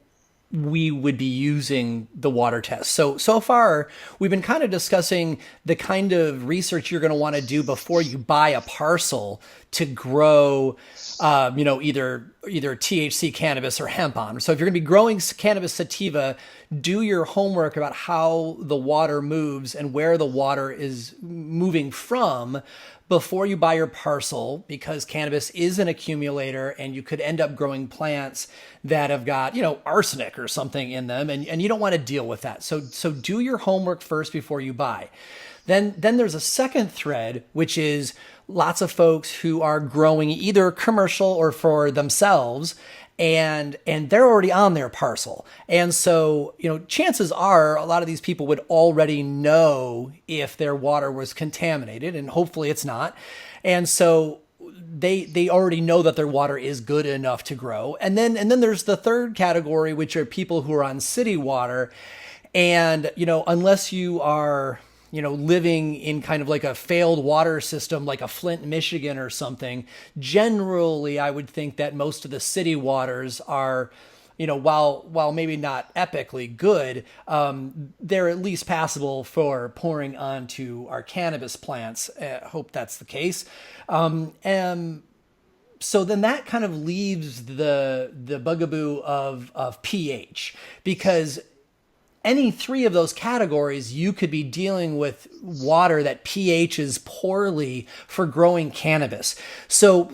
we would be using the water test. So far, we've been kind of discussing the kind of research you're going to want to do before you buy a parcel to grow, either THC cannabis or hemp on. So if you're going to be growing cannabis sativa, do your homework about how the water moves and where the water is moving from before you buy your parcel, because cannabis is an accumulator and you could end up growing plants that have got, arsenic or something in them, and you don't want to deal with that. So do your homework first before you buy. Then there's a second thread, which is lots of folks who are growing either commercial or for themselves, and they're already on their parcel. And so, chances are a lot of these people would already know if their water was contaminated, and hopefully it's not. And so they already know that their water is good enough to grow. And then there's the third category, which are people who are on city water. And, unless you are, living in kind of like a failed water system, like a Flint, Michigan or something, generally, I would think that most of the city waters are, while maybe not epically good, they're at least passable for pouring onto our cannabis plants. Hope that's the case. And so then that kind of leaves the bugaboo of pH, because any three of those categories, you could be dealing with water that pHs poorly for growing cannabis. So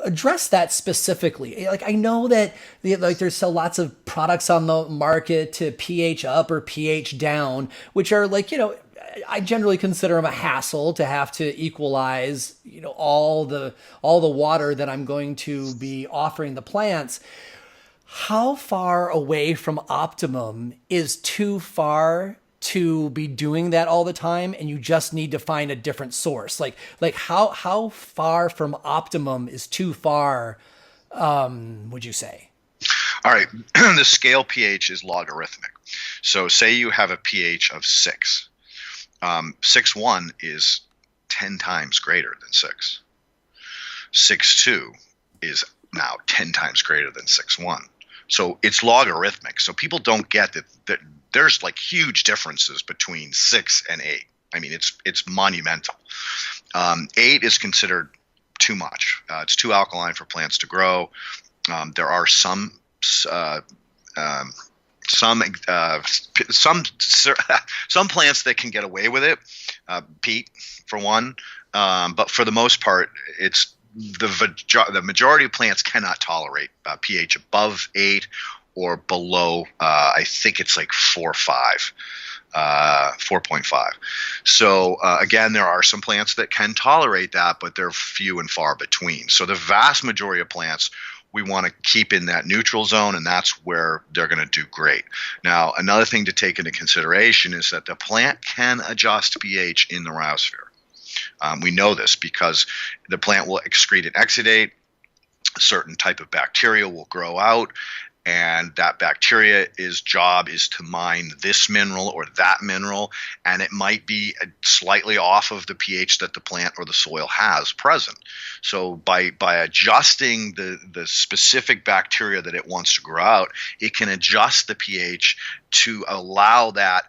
address that specifically. Like, I know that there's still lots of products on the market to pH up or pH down, which are I generally consider them a hassle to have to equalize, all the water that I'm going to be offering the plants. How far away from optimum is too far to be doing that all the time, and you just need to find a different source? Like how far from optimum is too far, would you say? All right. The scale pH is logarithmic. So say you have a pH of 6. 6.1 is 10 times greater than 6. 6.2 is now 10 times greater than 6.1. So it's logarithmic. So people don't get that there's like huge differences between 6 and 8. I mean, it's monumental. 8 is considered too much. It's too alkaline for plants to grow. There are some plants that can get away with it. Peat, for one. But for the most part, it's the majority of plants cannot tolerate pH above 8 or below. I think it's like 4.5. So again, there are some plants that can tolerate that, but they're few and far between. So the vast majority of plants we want to keep in that neutral zone, and that's where they're going to do great. Now, another thing to take into consideration is that the plant can adjust pH in the rhizosphere. We know this because the plant will excrete an exudate, a certain type of bacteria will grow out, and that bacteria's job is to mine this mineral or that mineral, and it might be slightly off of the pH that the plant or the soil has present. So by adjusting the specific bacteria that it wants to grow out, it can adjust the pH to allow that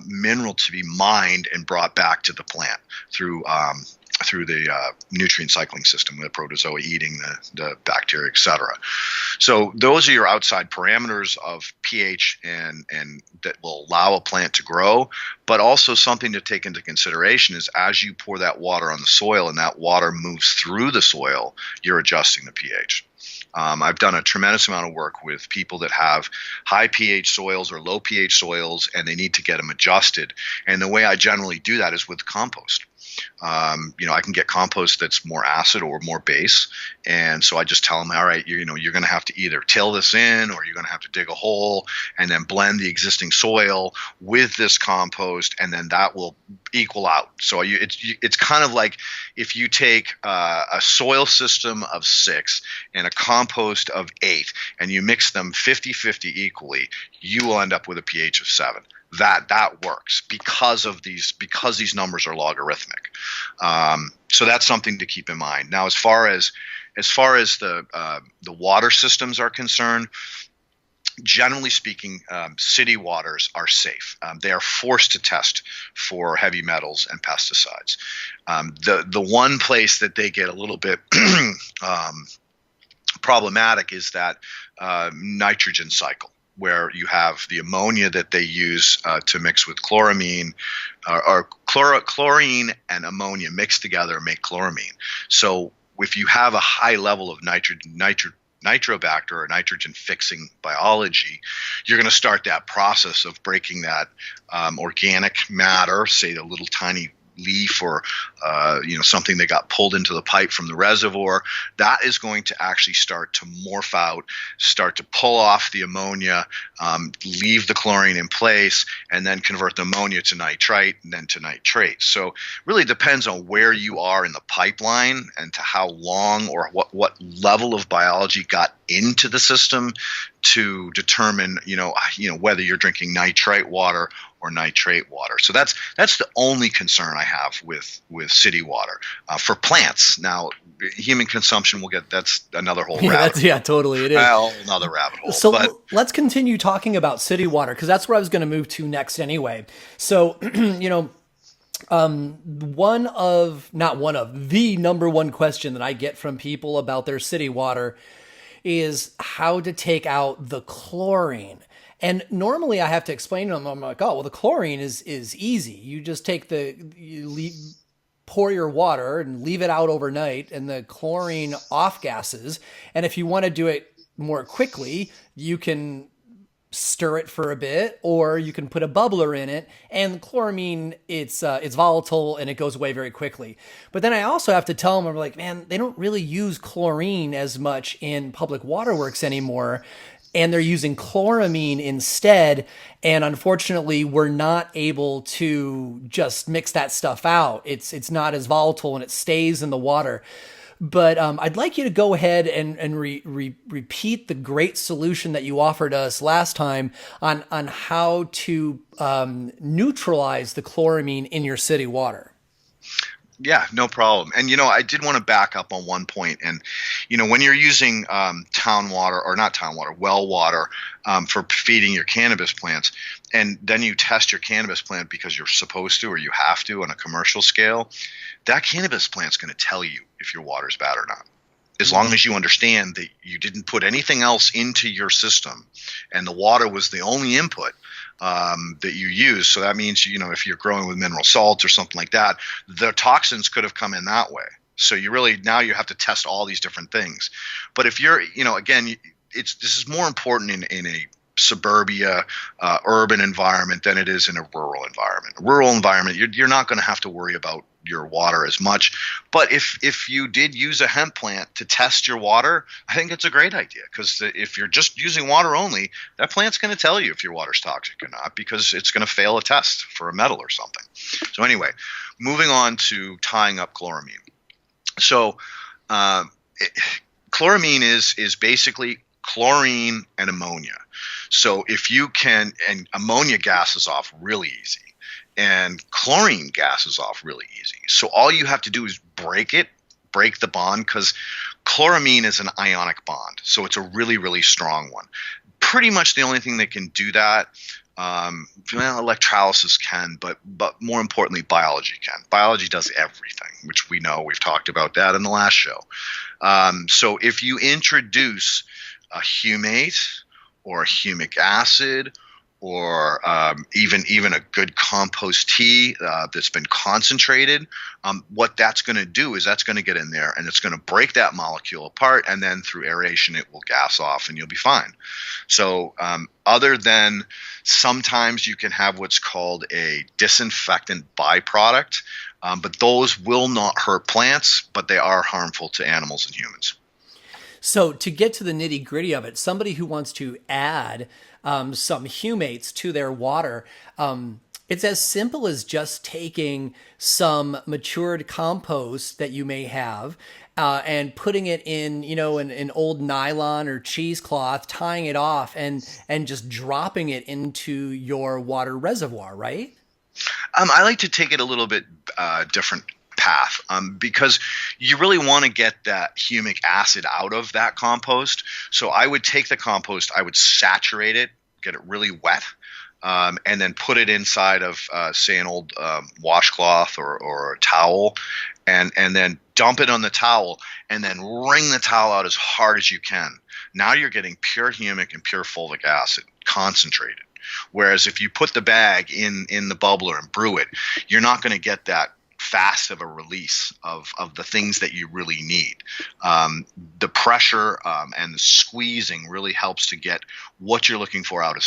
mineral to be mined and brought back to the plant through the nutrient cycling system, the protozoa eating the bacteria, etc. So those are your outside parameters of pH and that will allow a plant to grow. But also something to take into consideration is as you pour that water on the soil and that water moves through the soil, you're adjusting the pH. I've done a tremendous amount of work with people that have high pH soils or low pH soils, and they need to get them adjusted. And the way I generally do that is with compost. I can get compost that's more acid or more base, and so I just tell them, all right, you're going to have to either till this in, or you're going to have to dig a hole and then blend the existing soil with this compost, and then that will equal out. So it's kind of like if you take a soil system of 6 and a compost of 8, and you mix them 50-50 equally, you will end up with a pH of 7. That works because these numbers are logarithmic. So that's something to keep in mind. Now, as far as the water systems are concerned, generally speaking, city waters are safe. They are forced to test for heavy metals and pesticides. The one place that they get a little bit problematic is that nitrogen cycle, where you have the ammonia that they use to mix with chloramine, or chlorine and ammonia mixed together make chloramine. So if you have a high level of nitrobacter or nitrogen fixing biology, you're going to start that process of breaking that organic matter, say the little tiny leaf or something that got pulled into the pipe from the reservoir. That is going to actually start to morph out, start to pull off the ammonia, leave the chlorine in place, and then convert the ammonia to nitrite and then to nitrate. So really depends on where you are in the pipeline and to how long or what level of biology got into the system to determine whether you're drinking nitrite water or nitrate water. So that's the only concern I have with city water for plants. Now, human consumption that's another whole rabbit hole. Yeah, totally, it is another rabbit hole. So let's continue talking about city water, because that's where I was going to move to next anyway. So the number one question that I get from people about their city water is how to take out the chlorine. And normally I have to explain to them, I'm like, oh, well, the chlorine is easy. You just pour your water and leave it out overnight, and the chlorine off gases. And if you want to do it more quickly, you can stir it for a bit, or you can put a bubbler in it, and chloramine, it's volatile and it goes away very quickly. But then I also have to tell them, I'm like, man, they don't really use chlorine as much in public waterworks anymore, and they're using chloramine instead. And unfortunately, we're not able to just mix that stuff out. It's not as volatile and it stays in the water. But I'd like you to go ahead and repeat the great solution that you offered us last time on how to neutralize the chloramine in your city water. Yeah, no problem. And, I did want to back up on one point. And, when you're using well water for feeding your cannabis plants, and then you test your cannabis plant because you're supposed to or you have to on a commercial scale, that cannabis plant's going to tell you if your water's bad or not. As long as you understand that you didn't put anything else into your system and the water was the only input that you use. So that means, if you're growing with mineral salts or something like that, the toxins could have come in that way. So now you have to test all these different things. But if you're, again, this is more important in a suburbia, urban environment than it is in a rural environment. A rural environment, you're not going to have to worry about your water as much. But if you did use a hemp plant to test your water, I think it's a great idea, because if you're just using water only, that plant's going to tell you if your water's toxic or not, because it's going to fail a test for a metal or something. So anyway, moving on to tying up chloramine. So chloramine is basically chlorine and ammonia. So if you can, and ammonia gases off really easy, and chlorine gases off really easy. So all you have to do is break the bond, because chloramine is an ionic bond. So it's a really, really strong one. Pretty much the only thing that can do that, electrolysis can, but more importantly, biology can. Biology does everything, which we know. We've talked about that in the last show. So if you introduce a humate or a humic acid, or even a good compost tea that's been concentrated, what that's going to do is that's going to get in there and it's going to break that molecule apart, and then through aeration it will gas off and you'll be fine. So other than sometimes you can have what's called a disinfectant byproduct, but those will not hurt plants, but they are harmful to animals and humans. So to get to the nitty gritty of it, somebody who wants to add some humates to their water, it's as simple as just taking some matured compost that you may have and putting it in, an old nylon or cheesecloth, tying it off and just dropping it into your water reservoir, right? I like to take it a little bit different path, because you really want to get that humic acid out of that compost. So I would take the compost, I would saturate it, get it really wet, and then put it inside of, say, an old washcloth or a towel, and then dump it on the towel, and then wring the towel out as hard as you can. Now you're getting pure humic and pure fulvic acid concentrated. Whereas if you put the bag in the bubbler and brew it, you're not going to get that fast of a release of the things that you really need. The pressure and the squeezing really helps to get what you're looking for out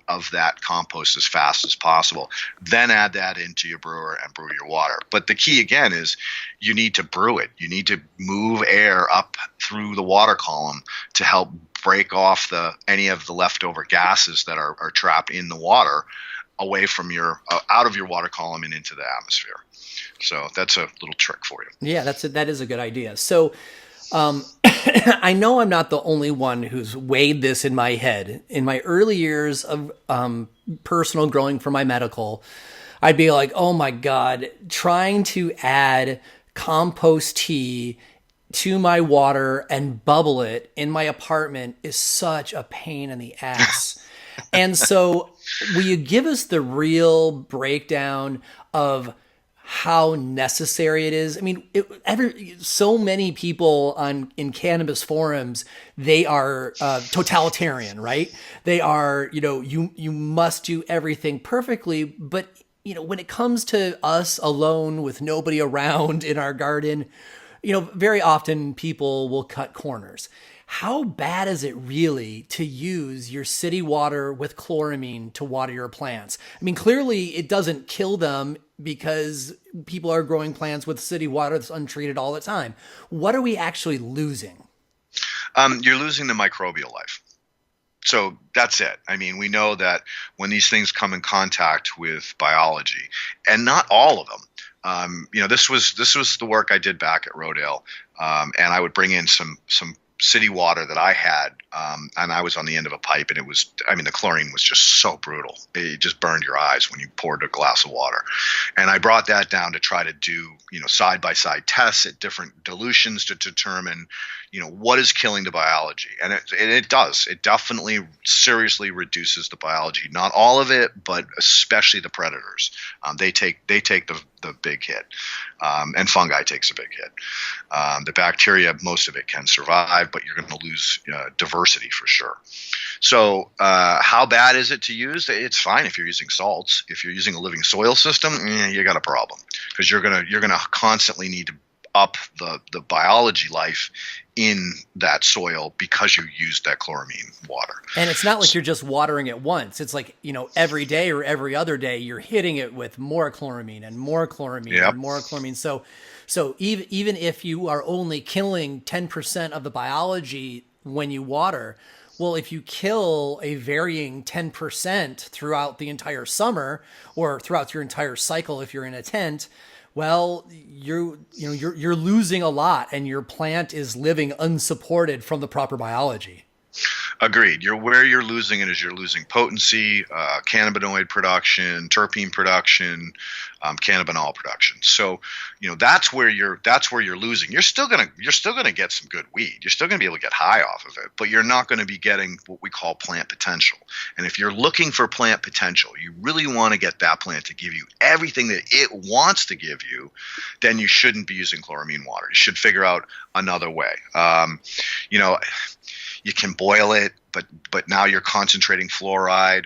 of that compost as fast as possible. Then add that into your brewer and brew your water. But the key again is you need to brew it. You need to move air up through the water column to help break off any of the leftover gases that are trapped in the water away from out of your water column and into the atmosphere. So that's a little trick for you. Yeah, that is a good idea. So I know I'm not the only one who's weighed this in my head. In my early years of personal growing for my medical, I'd be like, oh my God, trying to add compost tea to my water and bubble it in my apartment is such a pain in the ass. And so will you give us the real breakdown of how necessary it is? I mean, so many people in cannabis forums, they are totalitarian, right? They are, you must do everything perfectly. But, when it comes to us alone with nobody around in our garden, very often people will cut corners. How bad is it really to use your city water with chloramine to water your plants? I mean, clearly it doesn't kill them because people are growing plants with city water that's untreated all the time. What are we actually losing? You're losing the microbial life. So that's it. I mean, we know that when these things come in contact with biology, and not all of them, this was the work I did back at Rodale, and I would bring in some city water that I had, and I was on the end of a pipe, and the chlorine was just so brutal. It just burned your eyes when you poured a glass of water. And I brought that down to try to do, side-by-side tests at different dilutions to determine, what is killing the biology. And it does. It definitely seriously reduces the biology. Not all of it, but especially the predators. They take the big hit, and fungi takes a big hit. The bacteria, most of it can survive, but you're going to lose diversity for sure. So how bad is it to use? It's fine if you're using salts. If you're using a living soil system, you got a problem, because you're gonna constantly need to up the biology life in that soil because you used that chloramine water. And it's not like you're just watering it once. It's like, every day or every other day, you're hitting it with more chloramine and more chloramine Yep. and more chloramine. So even if you are only killing 10% of the biology when you water, well, if you kill a varying 10% throughout the entire summer or throughout your entire cycle, if you're in a tent, well, you're losing a lot, and your plant is living unsupported from the proper biology. Agreed. Where you're losing it is you're losing potency, cannabinoid production, terpene production, cannabinol production. So, that's where you're losing. You're still gonna get some good weed. You're still gonna be able to get high off of it, but you're not going to be getting what we call plant potential. And if you're looking for plant potential, you really want to get that plant to give you everything that it wants to give you, then you shouldn't be using chloramine water. You should figure out another way. You can boil it, but now you're concentrating fluoride.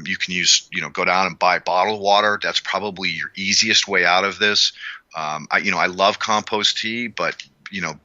You can use, go down and buy bottled water. That's probably your easiest way out of this. I love compost tea, but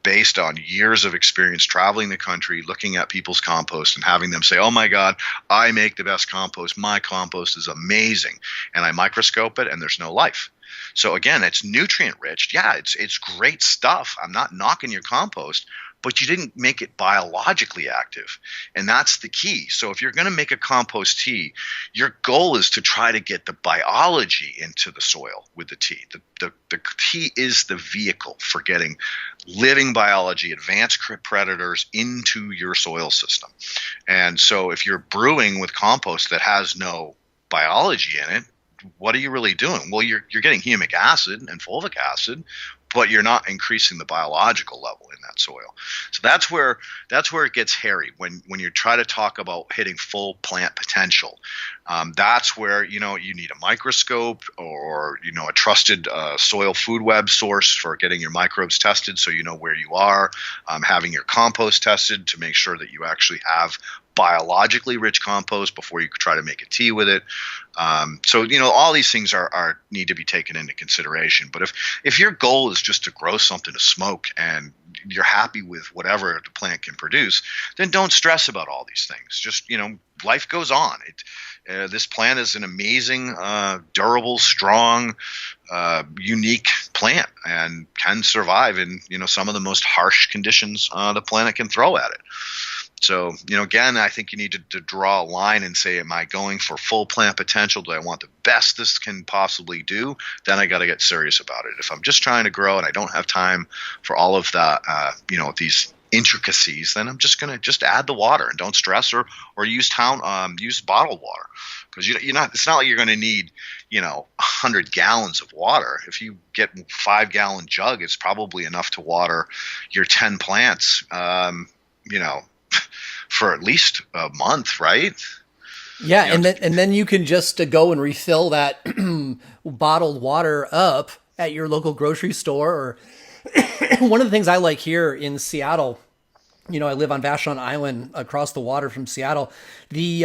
based on years of experience traveling the country, looking at people's compost and having them say, "Oh my God, I make the best compost. My compost is amazing," and I microscope it, and there's no life. So again, it's nutrient rich. Yeah, it's great stuff. I'm not knocking your compost, but you didn't make it biologically active. And that's the key. So if you're going to make a compost tea, your goal is to try to get the biology into the soil with the tea. The tea is the vehicle for getting living biology, advanced predators into your soil system. And so if you're brewing with compost that has no biology in it, what are you really doing? Well, you're getting humic acid and fulvic acid, but you're not increasing the biological level in that soil. So that's where it gets hairy when you try to talk about hitting full plant potential. That's where you need a microscope or a trusted soil food web source for getting your microbes tested, so you know where you are. Having your compost tested to make sure that you actually have biologically rich compost before you try to make a tea with it. So all these things are need to be taken into consideration. But if your goal is just to grow something to smoke and you're happy with whatever the plant can produce, then don't stress about all these things. Just life goes on. This plant is an amazing, durable, strong, unique plant and can survive in some of the most harsh conditions the planet can throw at it. So, again, I think you need to draw a line and say, am I going for full plant potential? Do I want the best this can possibly do? Then I got to get serious about it. If I'm just trying to grow and I don't have time for all of that, these intricacies, then I'm just going to add the water and don't stress or use bottled water. Because it's not like you're going to need 100 gallons of water. If you get 5-gallon jug, it's probably enough to water your 10 plants for at least a month, right? Yeah, and then you can just go and refill that bottled water up at your local grocery store. Or one of the things I like here in Seattle, I live on Vashon Island across the water from Seattle. The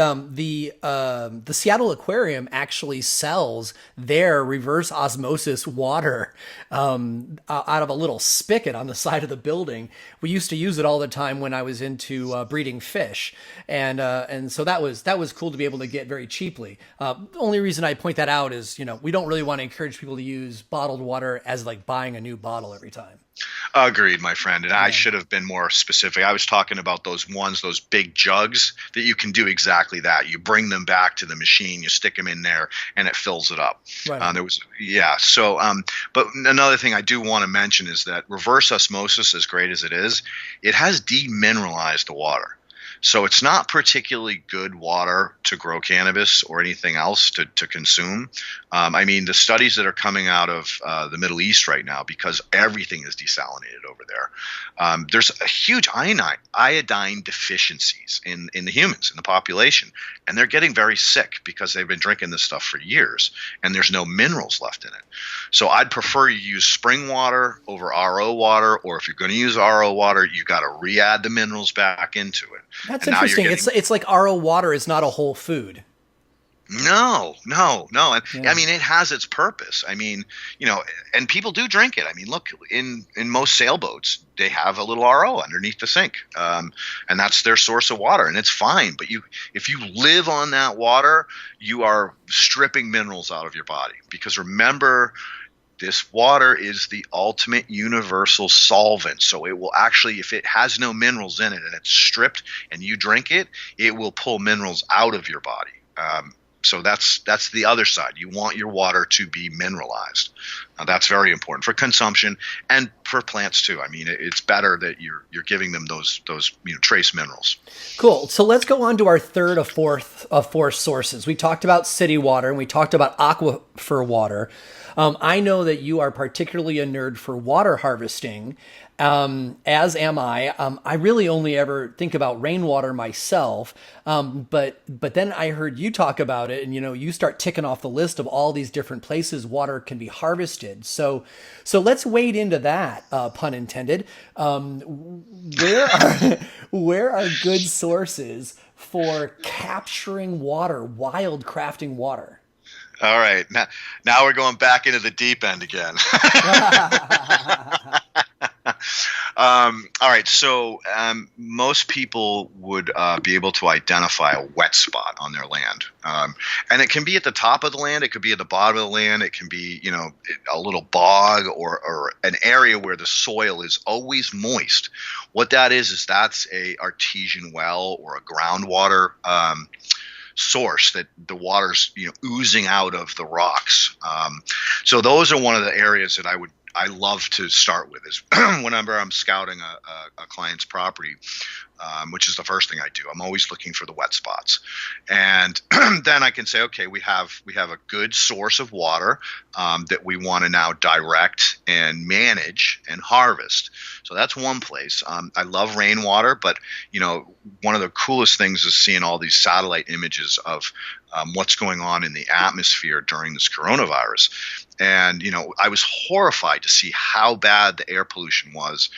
Seattle Aquarium actually sells their reverse osmosis water out of a little spigot on the side of the building. We used to use it all the time when I was into breeding fish, and so that was cool to be able to get very cheaply. The only reason I point that out is we don't really want to encourage people to use bottled water as like buying a new bottle every time. Agreed, my friend. And I should have been more specific. I was talking about those big jugs that you can do exactly that. You bring them back to the machine, you stick them in there, and it fills it up. Right. So, but another thing I do want to mention is that reverse osmosis, as great as it is, it has demineralized the water. So it's not particularly good water to grow cannabis or anything else to consume. The studies that are coming out of the Middle East right now, because everything is desalinated over there, there's a huge iodine deficiencies in the humans, in the population. And they're getting very sick because they've been drinking this stuff for years, and there's no minerals left in it. So I'd prefer you use spring water over RO water, or if you're going to use RO water, you got to re-add the minerals back into it. That's interesting. It's like RO water is not a whole food. No. And it has its purpose. And people do drink it. Look, in most sailboats, they have a little RO underneath the sink. And that's their source of water, and it's fine. But if you live on that water, you are stripping minerals out of your body. Because remember, this water is the ultimate universal solvent. So it will actually, if it has no minerals in it and it's stripped and you drink it, it will pull minerals out of your body. So that's the other side. You want your water to be mineralized. That's very important for consumption and for plants too. It's better that you're giving them those trace minerals. Cool. So let's go on to our third of four sources. We talked about city water and we talked about aquifer water. I know that you are particularly a nerd for water harvesting, as am I. I really only ever think about rainwater myself, but then I heard you talk about it, and you start ticking off the list of all these different places water can be harvested. So let's wade into that, pun intended. Where are good sources for capturing water, wild crafting water? All right. Now we're going back into the deep end again. All right. So most people would be able to identify a wet spot on their land. And it can be at the top of the land. It could be at the bottom of the land. It can be, a little bog or an area where the soil is always moist. What that is that's a artesian well or a groundwater source that the water's oozing out of the rocks. So those are one of the areas that I I love to start with is whenever I'm scouting a client's property, which is the first thing I do. I'm always looking for the wet spots, and then I can say, okay, we have a good source of water that we want to now direct and manage and harvest. So that's one place. I love rainwater, but one of the coolest things is seeing all these satellite images of what's going on in the atmosphere during this coronavirus. And, I was horrified to see how bad the air pollution was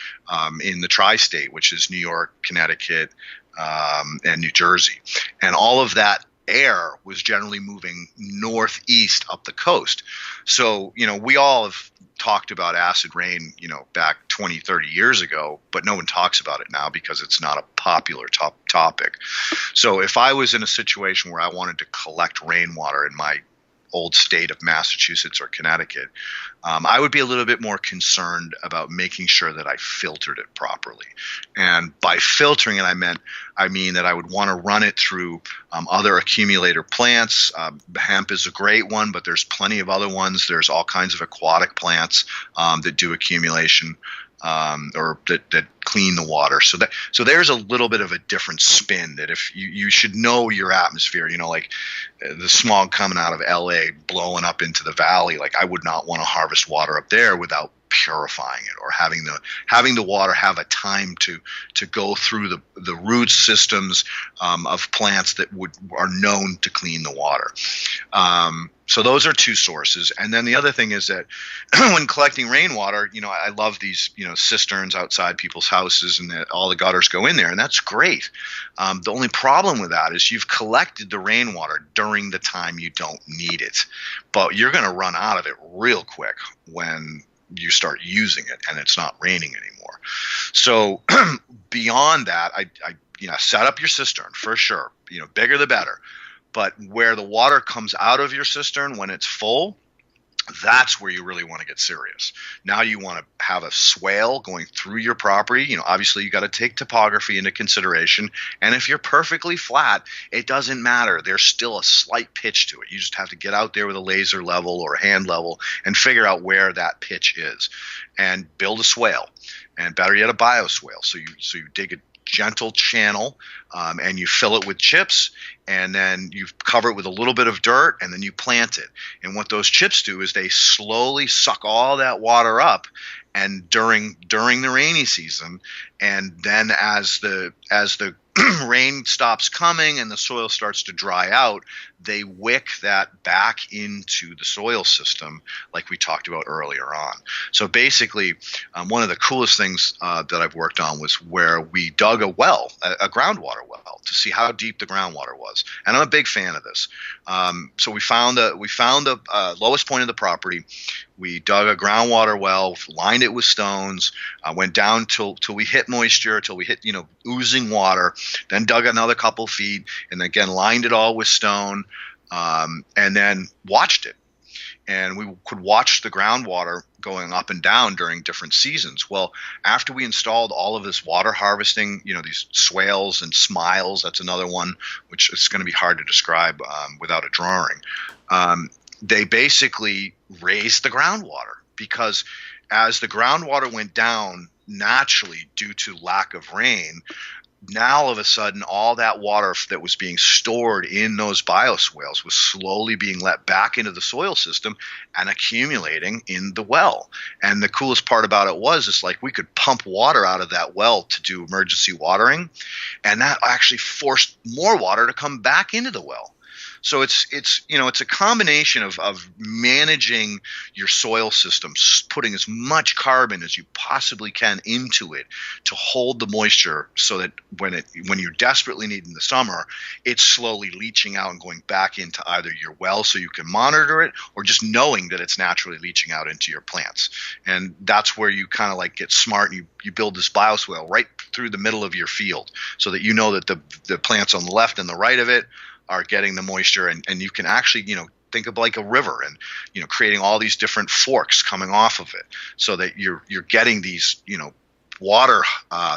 in the tri-state, which is New York, Connecticut, and New Jersey. And all of that air was generally moving northeast up the coast. So, we all have talked about acid rain, back 20, 30 years ago, but no one talks about it now because it's not a popular topic. So if I was in a situation where I wanted to collect rainwater in my old state of Massachusetts or Connecticut, I would be a little bit more concerned about making sure that I filtered it properly. And by filtering it, I mean that I would want to run it through other accumulator plants. Hemp is a great one, but there's plenty of other ones. There's all kinds of aquatic plants that do accumulation. Or that clean the water. So there's a little bit of a different spin that if you should know your atmosphere, like the smog coming out of LA blowing up into the valley, like I would not want to harvest water up there without purifying it or having the water have a time to go through the root systems of plants that are known to clean the water. So those are two sources. And then the other thing is that when collecting rainwater, I love these, cisterns outside people's houses and all the gutters go in there, and that's great. The only problem with that is you've collected the rainwater during the time you don't need it, but you're going to run out of it real quick when you start using it and it's not raining anymore. So beyond that, I set up your cistern for sure, bigger the better. But where the water comes out of your cistern when it's full, that's where you really want to get serious. Now you want to have a swale going through your property. Obviously you got to take topography into consideration. And if you're perfectly flat, it doesn't matter. There's still a slight pitch to it. You just have to get out there with a laser level or a hand level and figure out where that pitch is and build a swale, and better yet, a bioswale. So you dig a gentle channel and you fill it with chips, and then you cover it with a little bit of dirt, and then you plant it. And what those chips do is they slowly suck all that water up, and during the rainy season, and then as the rain stops coming and the soil starts to dry out, they wick that back into the soil system like we talked about earlier on. So basically, one of the coolest things that I've worked on was where we dug a well, a groundwater well, to see how deep the groundwater was. And I'm a big fan of this. So we found the lowest point of the property. We dug a groundwater well, lined it with stones, went down till we hit moisture, till we hit oozing water, then dug another couple feet, and again lined it all with stone, and then watched it. And we could watch the groundwater going up and down during different seasons. Well, after we installed all of this water harvesting, these swales and smiles, that's another one, which is going to be hard to describe without a drawing. They basically raised the groundwater, because as the groundwater went down naturally due to lack of rain, now all of a sudden all that water that was being stored in those bioswales was slowly being let back into the soil system and accumulating in the well. And the coolest part about it was like we could pump water out of that well to do emergency watering, and that actually forced more water to come back into the well. So it's a combination of managing your soil system, putting as much carbon as you possibly can into it to hold the moisture, so that when you desperately need in the summer, it's slowly leaching out and going back into either your well so you can monitor it, or just knowing that it's naturally leaching out into your plants. And that's where you kind of like get smart, and you build this bioswale right through the middle of your field, so that you know that the plants on the left and the right of it are getting the moisture, and you can actually, think of like a river, and, creating all these different forks coming off of it, so that you're getting these, water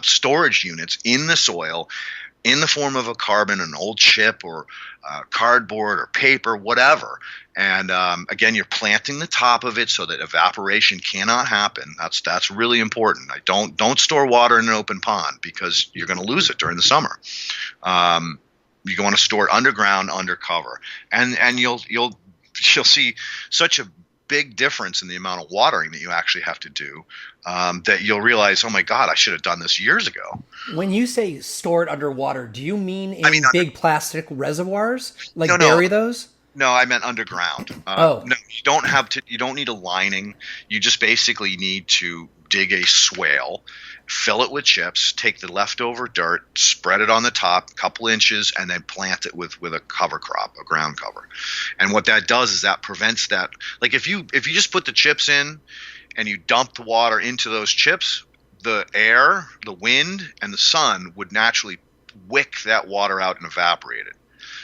storage units in the soil, in the form of a carbon, an old chip, or cardboard or paper, whatever. And again, you're planting the top of it so that evaporation cannot happen. That's really important. Don't store water in an open pond, because you're going to lose it during the summer. You want to store it underground, under cover, and you'll see such a big difference in the amount of watering that you actually have to do, that you'll realize, oh my God, I should have done this years ago. When you say stored underwater, do you mean in big plastic reservoirs? Like bury those? No, I meant underground. No, you don't have to. You don't need a lining. You just basically need to dig a swale, fill it with chips, take the leftover dirt, spread it on the top, a couple inches, and then plant it with a cover crop, a ground cover. And what that does is that prevents that. Like if you just put the chips in and you dump the water into those chips, the air, the wind, and the sun would naturally wick that water out and evaporate it.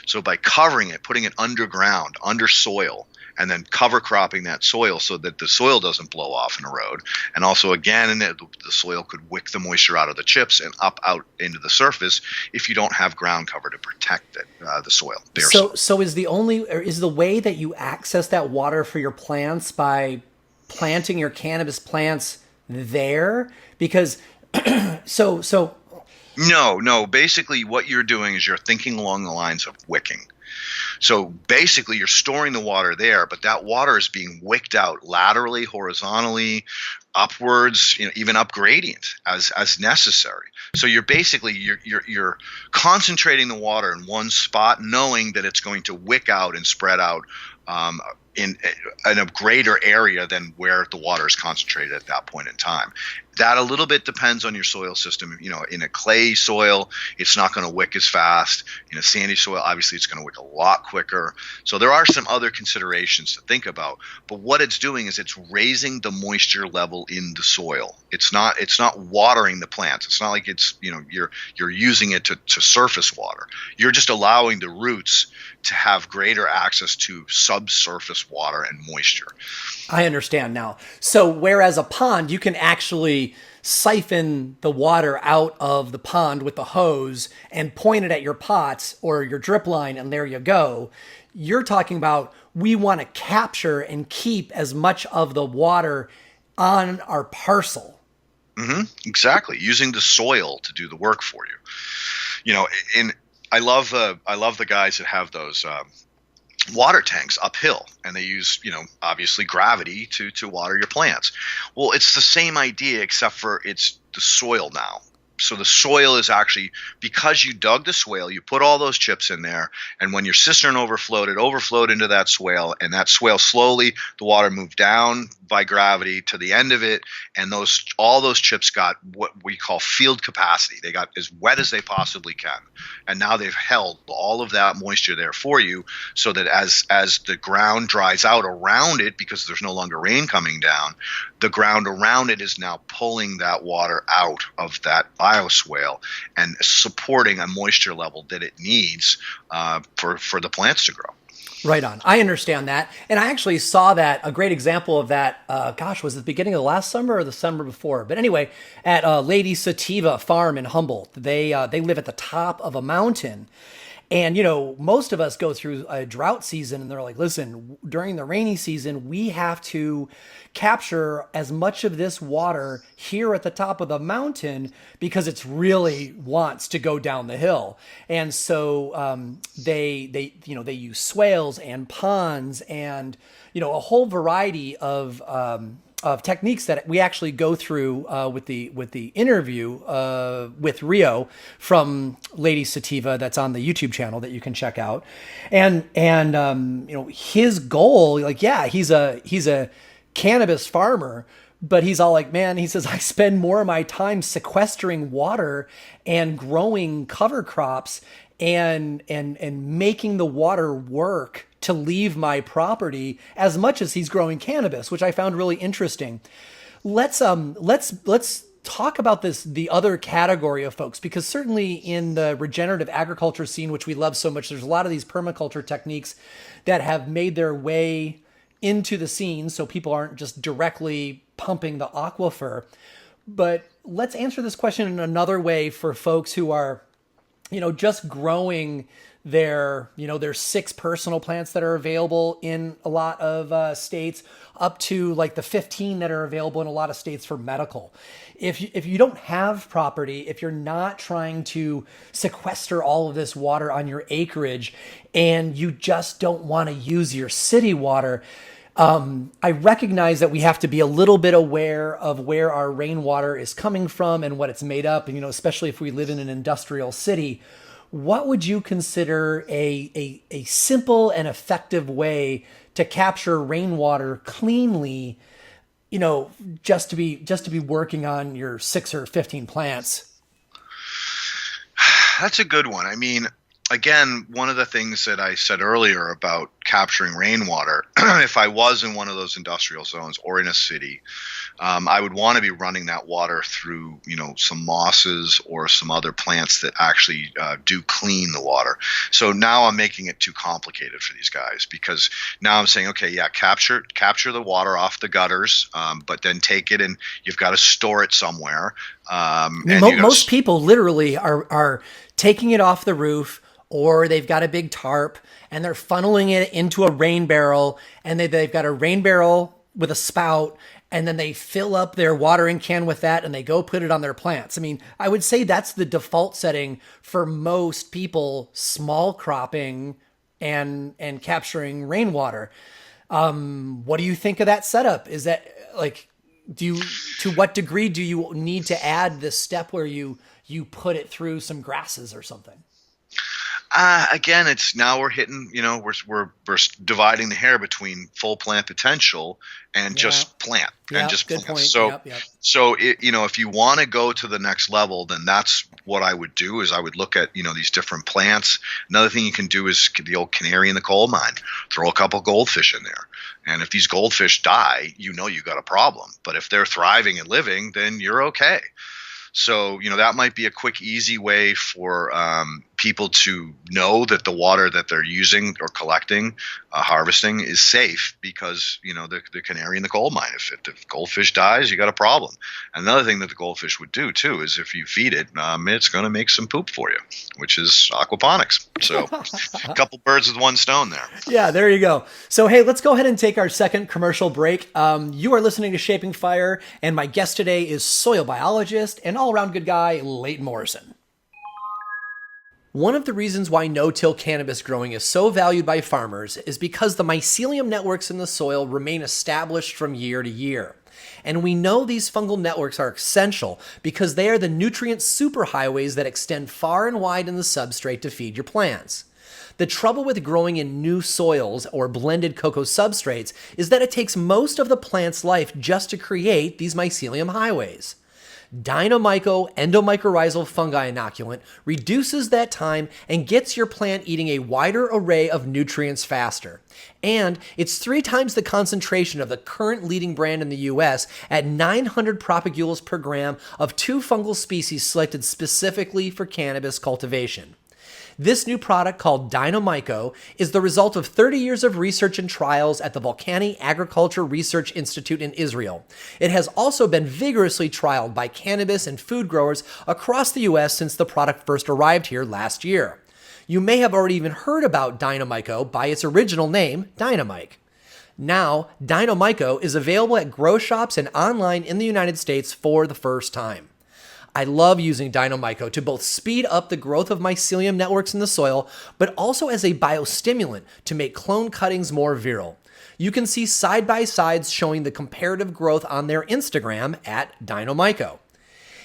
So by covering it, putting it underground, under soil, and then cover cropping that soil so that the soil doesn't blow off and erode. And also, again, the soil could wick the moisture out of the chips and up out into the surface if you don't have ground cover to protect it, the soil. So is the way that you access that water for your plants by planting your cannabis plants there? Because No. Basically, what you're doing is you're thinking along the lines of wicking. So basically, you're storing the water there, but that water is being wicked out laterally, horizontally, upwards, even up gradient as necessary. So you're basically you're concentrating the water in one spot, knowing that it's going to wick out and spread out in a greater area than where the water is concentrated at that point in time. That a little bit depends on your soil system. In a clay soil, it's not going to wick as fast. In a sandy soil, obviously, it's going to wick a lot quicker. So there are some other considerations to think about. But what it's doing is it's raising the moisture level in the soil. It's not watering the plants. It's not like it's you're using it to surface water. You're just allowing the roots to have greater access to subsurface water and moisture. I understand now. So whereas a pond, you can actually siphon the water out of the pond with the hose and point it at your pots or your drip line, and there you go. You're talking about we want to capture and keep as much of the water on our parcel. Mm-hmm. Exactly. Using the soil to do the work for you. I love the guys that have those water tanks uphill, and they use obviously gravity to water your plants. Well, it's the same idea, except for it's the soil now. So the soil is actually, because you dug the swale, you put all those chips in there, and when your cistern overflowed, it overflowed into that swale, and that swale slowly, the water moved down by gravity to the end of it, and all those chips got what we call field capacity. They got as wet as they possibly can, and now they've held all of that moisture there for you, so that as the ground dries out around it, because there's no longer rain coming down, the ground around it is now pulling that water out of that bioswale and supporting a moisture level that it needs for the plants to grow. Right on. I understand that. And I actually saw a great example of that, was it the beginning of the last summer or the summer before? But anyway, at Lady Sativa Farm in Humboldt. They live at the top of a mountain. And, most of us go through a drought season and they're like, listen, during the rainy season, we have to capture as much of this water here at the top of the mountain because it's really wants to go down the hill. And so they use swales and ponds and, a whole variety of techniques that we actually go through with the interview with Rio from Lady Sativa that's on the YouTube channel that you can check out, and his goal, he's a cannabis farmer, but he's all like, man, he says, I spend more of my time sequestering water and growing cover crops and making the water work to leave my property as much as he's growing cannabis, which I found really interesting. Let's talk about the other category of folks, because certainly in the regenerative agriculture scene, which we love so much, there's a lot of these permaculture techniques that have made their way into the scene, so people aren't just directly pumping the aquifer. But let's answer this question in another way for folks who are just growing their 6 personal plants that are available in a lot of states, up to like the 15 that are available in a lot of states for medical. If you don't have property, if you're not trying to sequester all of this water on your acreage, and you just don't want to use your city water, I recognize that we have to be a little bit aware of where our rainwater is coming from and what it's made up. And, especially if we live in an industrial city, what would you consider a simple and effective way to capture rainwater cleanly, just to be working on your 6 or 15 plants? That's a good one. I mean, again, one of the things that I said earlier about capturing rainwater, if I was in one of those industrial zones or in a city, I would want to be running that water through, some mosses or some other plants that actually do clean the water. So now I'm making it too complicated for these guys, because now I'm saying, okay, yeah, capture the water off the gutters, but then take it and you've got to store it somewhere. Most people literally are taking it off the roof, or they've got a big tarp and they're funneling it into a rain barrel, and they've got a rain barrel with a spout, and then they fill up their watering can with that and they go put it on their plants. I mean, I would say that's the default setting for most people small cropping and capturing rainwater. What do you think of that setup? Is that to what degree do you need to add this step where you put it through some grasses or something? Again, it's now we're hitting, we're dividing the hair between full plant potential and just plant and just good plant. Point. So, yep. so if you want to go to the next level, then that's what I would do. Is I would look at these different plants. Another thing you can do is the old canary in the coal mine. Throw a couple goldfish in there, and if these goldfish die, you got a problem. But if they're thriving and living, then you're okay. So, that might be a quick, easy way for people to know that the water that they're using or collecting, harvesting is safe, because, the canary in the coal mine, if the goldfish dies, you got a problem. Another thing that the goldfish would do too is if you feed it, it's going to make some poop for you, which is aquaponics. So a couple birds with one stone there. Yeah, there you go. So, hey, let's go ahead and take our second commercial break. You are listening to Shaping Fire, and my guest today is soil biologist and all-around good guy, Leighton Morrison. One of the reasons why no-till cannabis growing is so valued by farmers is because the mycelium networks in the soil remain established from year to year. And we know these fungal networks are essential because they are the nutrient superhighways that extend far and wide in the substrate to feed your plants. The trouble with growing in new soils or blended cocoa substrates is that it takes most of the plant's life just to create these mycelium highways. Dynamyco endomycorrhizal fungi inoculant reduces that time and gets your plant eating a wider array of nutrients faster. And it's 3 times the concentration of the current leading brand in the US at 900 propagules per gram of 2 fungal species selected specifically for cannabis cultivation. This new product, called Dynamyco, is the result of 30 years of research and trials at the Volcani Agriculture Research Institute in Israel. It has also been vigorously trialed by cannabis and food growers across the U.S. since the product first arrived here last year. You may have already even heard about Dynamyco by its original name, Dynamike. Now, Dynamyco is available at grow shops and online in the United States for the first time. I love using Dynamyco to both speed up the growth of mycelium networks in the soil, but also as a biostimulant to make clone cuttings more virile. You can see side-by-sides showing the comparative growth on their Instagram at Dynamyco.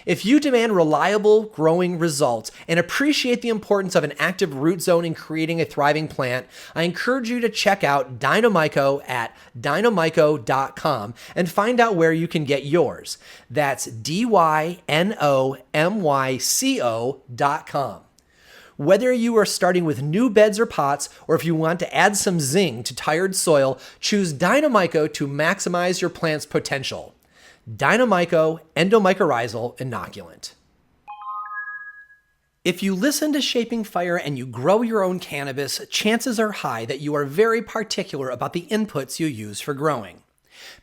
If you demand reliable growing results and appreciate the importance of an active root zone in creating a thriving plant, I encourage you to check out Dynamyco at dynamyco.com and find out where you can get yours. That's DYNOMYCO.com. Whether you are starting with new beds or pots, or if you want to add some zing to tired soil, choose Dynamyco to maximize your plant's potential. Dynamyco endomycorrhizal inoculant. If you listen to Shaping Fire and you grow your own cannabis, chances are high that you are very particular about the inputs you use for growing.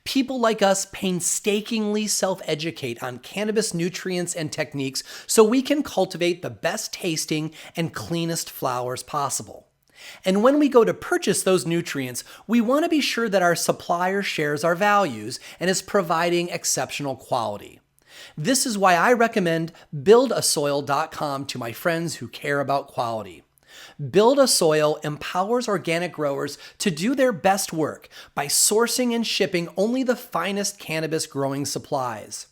People like us painstakingly self-educate on cannabis nutrients and techniques so we can cultivate the best tasting and cleanest flowers possible. And when we go to purchase those nutrients, we want to be sure that our supplier shares our values and is providing exceptional quality. This is why I recommend buildasoil.com to my friends who care about quality. Build a Soil empowers organic growers to do their best work by sourcing and shipping only the finest cannabis growing supplies.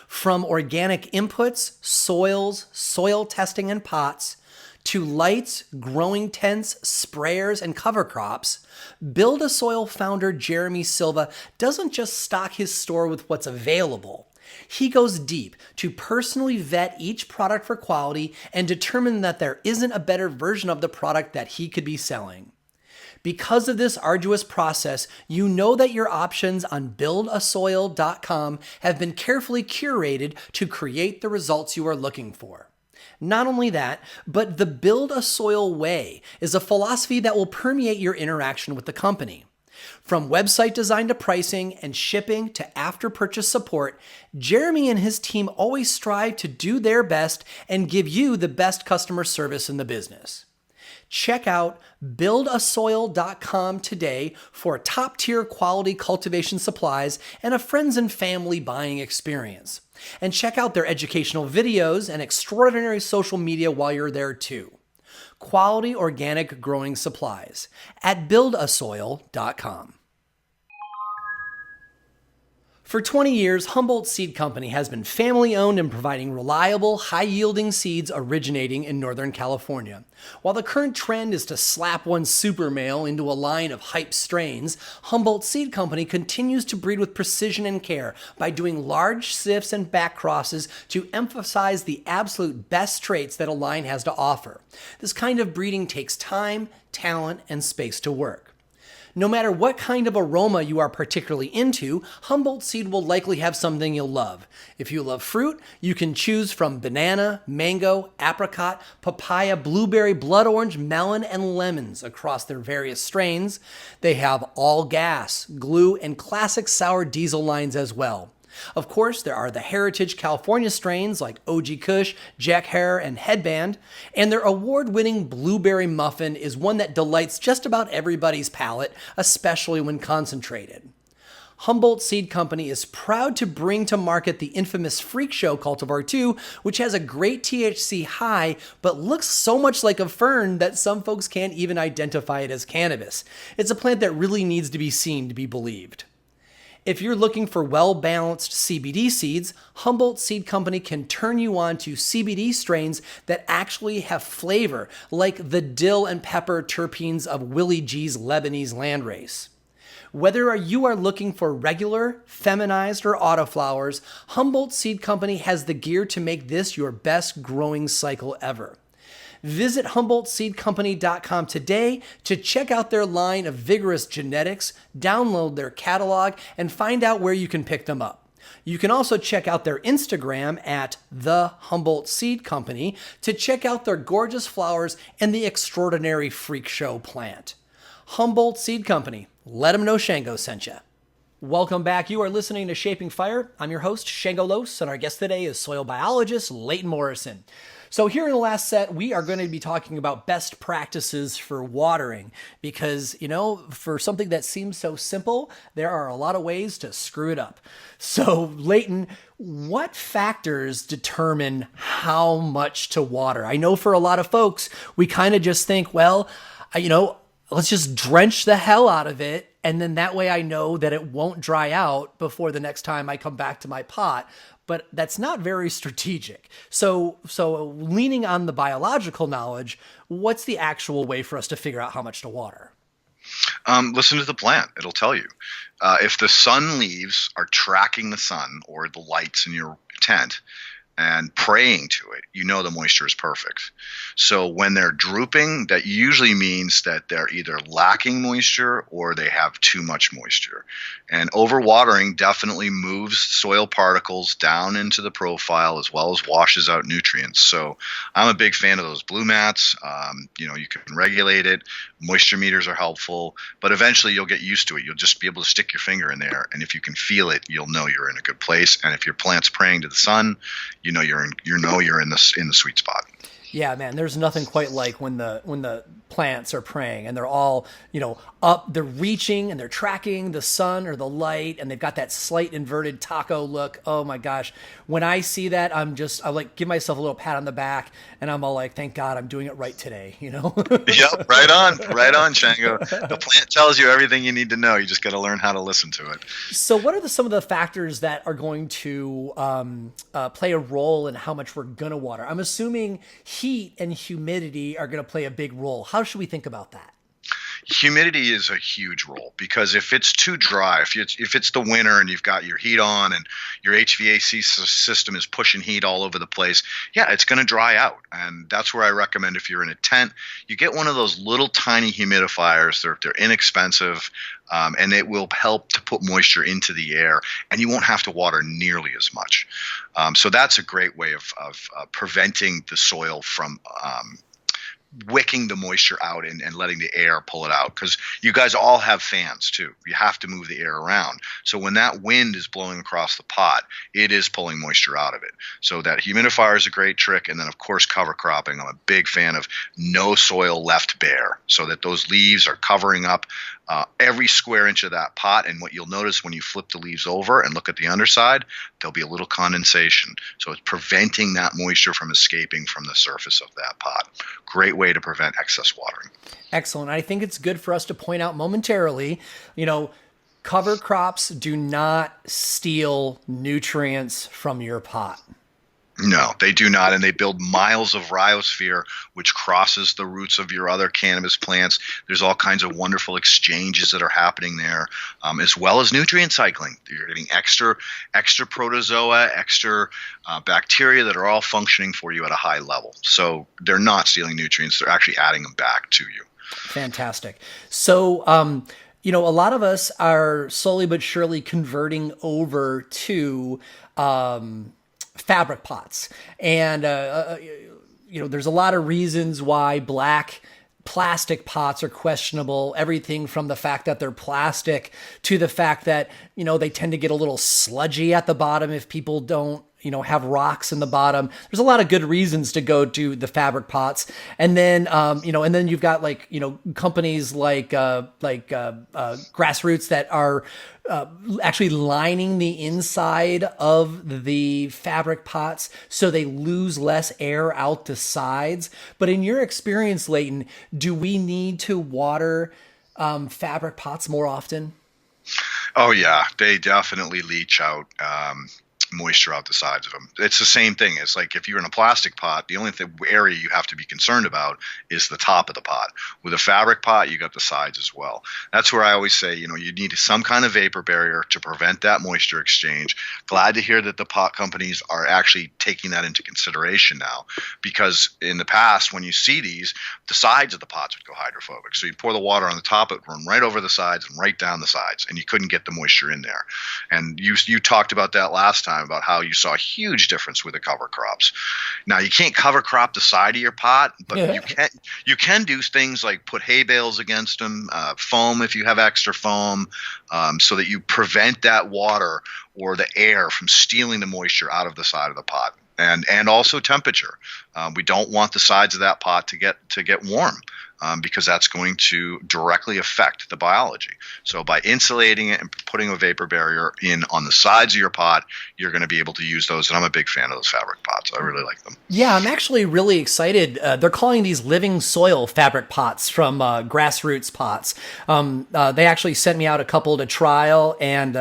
From organic inputs, soils, soil testing and pots, to lights, growing tents, sprayers, and cover crops, Build a Soil founder Jeremy Silva doesn't just stock his store with what's available. He goes deep to personally vet each product for quality and determine that there isn't a better version of the product that he could be selling. Because of this arduous process, you know that your options on buildasoil.com have been carefully curated to create the results you are looking for. Not only that, but the Build a Soil way is a philosophy that will permeate your interaction with the company. From website design to pricing and shipping to after-purchase support, Jeremy and his team always strive to do their best and give you the best customer service in the business. Check out buildasoil.com today for top-tier quality cultivation supplies and a friends and family buying experience. And check out their educational videos and extraordinary social media while you're there too. Quality organic growing supplies at buildasoil.com. For 20 years, Humboldt Seed Company has been family-owned and providing reliable, high-yielding seeds originating in Northern California. While the current trend is to slap one super male into a line of hype strains, Humboldt Seed Company continues to breed with precision and care by doing large sifts and back crosses to emphasize the absolute best traits that a line has to offer. This kind of breeding takes time, talent, and space to work. No matter what kind of aroma you are particularly into, Humboldt Seed will likely have something you'll love. If you love fruit, you can choose from banana, mango, apricot, papaya, blueberry, blood orange, melon, and lemons across their various strains. They have all gas, glue, and classic sour diesel lines as well. Of course, there are the heritage California strains like OG Kush, Jack Hare, and Headband, and their award-winning Blueberry Muffin is one that delights just about everybody's palate, especially when concentrated. Humboldt Seed Company is proud to bring to market the infamous Freak Show Cultivar 2, which has a great THC high, but looks so much like a fern that some folks can't even identify it as cannabis. It's a plant that really needs to be seen to be believed. If you're looking for well-balanced CBD seeds, Humboldt Seed Company can turn you on to CBD strains that actually have flavor, like the dill and pepper terpenes of Willie G's Lebanese landrace. Whether you are looking for regular, feminized, or autoflowers, Humboldt Seed Company has the gear to make this your best growing cycle ever. Visit HumboldtSeedCompany.com today to check out their line of vigorous genetics, download their catalog, and find out where you can pick them up. You can also check out their Instagram at The Humboldt Seed Company to check out their gorgeous flowers and the extraordinary Freak Show plant. Humboldt Seed Company. Let them know Shango sent you. Welcome back. You are listening to Shaping Fire. I'm your host, Shango Los, and our guest today is soil biologist Leighton Morrison. So here in the last set, we are going to be talking about best practices for watering because, for something that seems so simple, there are a lot of ways to screw it up. So Leighton, what factors determine how much to water? I know for a lot of folks, we kind of just think, let's just drench the hell out of it. And then that way I know that it won't dry out before the next time I come back to my pot. But that's not very strategic. So leaning on the biological knowledge, what's the actual way for us to figure out how much to water? Listen to the plant. It'll tell you. If the sun leaves are tracking the sun or the lights in your tent and praying to it, the moisture is perfect. So when they're drooping, that usually means that they're either lacking moisture or they have too much moisture. And overwatering definitely moves soil particles down into the profile as well as washes out nutrients. So I'm a big fan of those blue mats. You can regulate it. Moisture meters are helpful, but eventually you'll get used to it. You'll just be able to stick your finger in there, and if you can feel it, you'll know you're in a good place. And if your plant's praying to the sun, you're in the sweet spot. Yeah, man, there's nothing quite like when the plants are praying and they're all, up, they're reaching and they're tracking the sun or the light, and they've got that slight inverted taco look. Oh my gosh. When I see that, I like give myself a little pat on the back, and I'm all like, thank God I'm doing it right today, Yep, right on, Shango. The plant tells you everything you need to know. You just got to learn how to listen to it. So what are some of the factors that are going to play a role in how much we're going to water? I'm assuming heat and humidity are going to play a big role. How should we think about that? Humidity is a huge role, because if it's too dry, if it's the winter and you've got your heat on and your HVAC system is pushing heat all over the place, yeah, it's going to dry out. And that's where I recommend, if you're in a tent, you get one of those little tiny humidifiers. They're inexpensive, and it will help to put moisture into the air, and you won't have to water nearly as much. So that's a great way of preventing the soil from wicking the moisture out and letting the air pull it out, because you guys all have fans too. You have to move the air around. So when that wind is blowing across the pot, it is pulling moisture out of it. So that humidifier is a great trick. And then of course, cover cropping. I'm a big fan of no soil left bare, so that those leaves are covering up every square inch of that pot. And what you'll notice when you flip the leaves over and look at the underside, there'll be a little condensation. So it's preventing that moisture from escaping from the surface of that pot. Great way to prevent excess watering. Excellent. I think it's good for us to point out momentarily, cover crops do not steal nutrients from your pot. No, they do not, and they build miles of rhizosphere, which crosses the roots of your other cannabis plants. There's all kinds of wonderful exchanges that are happening there, as well as nutrient cycling. You're getting extra protozoa, extra bacteria that are all functioning for you at a high level. So they're not stealing nutrients; they're actually adding them back to you. Fantastic. So, a lot of us are slowly but surely converting over to fabric pots. And, there's a lot of reasons why black plastic pots are questionable. Everything from the fact that they're plastic to the fact that, they tend to get a little sludgy at the bottom if people don't, have rocks in the bottom. There's a lot of good reasons to go to the fabric pots. And then, and then you've got companies like Grassroots that are actually lining the inside of the fabric pots so they lose less air out the sides. But in your experience, Leighton, do we need to water fabric pots more often? Oh yeah, they definitely leach out moisture out the sides of them. It's the same thing. It's like if you're in a plastic pot, the only area you have to be concerned about is the top of the pot. With a fabric pot, you got the sides as well. That's where I always say, you need some kind of vapor barrier to prevent that moisture exchange. Glad to hear that the pot companies are actually taking that into consideration now, because in the past, when you see these, the sides of the pots would go hydrophobic. So you'd pour the water on the top, it would run right over the sides and right down the sides, and you couldn't get the moisture in there. And you talked about that last time, about how you saw a huge difference with the cover crops. Now you can't cover crop the side of your pot, but you can do things like put hay bales against them, foam if you have extra foam, so that you prevent that water or the air from stealing the moisture out of the side of the pot. And also temperature. We don't want the sides of that pot to get warm. Because that's going to directly affect the biology. So by insulating it and putting a vapor barrier in on the sides of your pot, you're going to be able to use those. And I'm a big fan of those fabric pots. I really like them. Yeah, I'm actually really excited. They're calling these living soil fabric pots from Grassroots Pots. They actually sent me out a couple to trial, and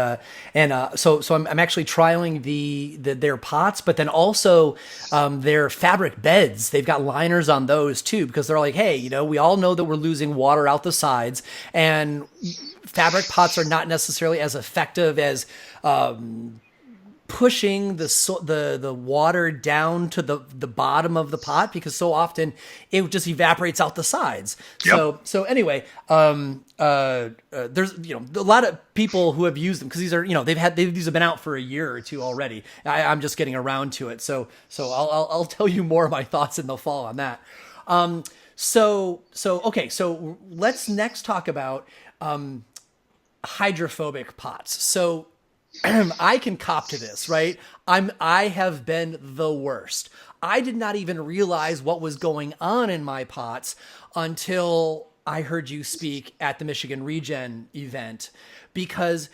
so I'm actually trialing their pots, but then also their fabric beds. They've got liners on those too, because they're like, hey, we all know that we're losing water out the sides, and fabric pots are not necessarily as effective as pushing the water down to the bottom of the pot, because so often it just evaporates out the sides. Yep. So anyway, there's a lot of people who have used them, because these are these have been out for a year or two already. I'm just getting around to it. So I'll tell you more of my thoughts in the fall on that. Okay, so let's next talk about hydrophobic pots. So I can cop to this, right? I have been the worst. I did not even realize what was going on in my pots until I heard you speak at the Michigan Regen event, because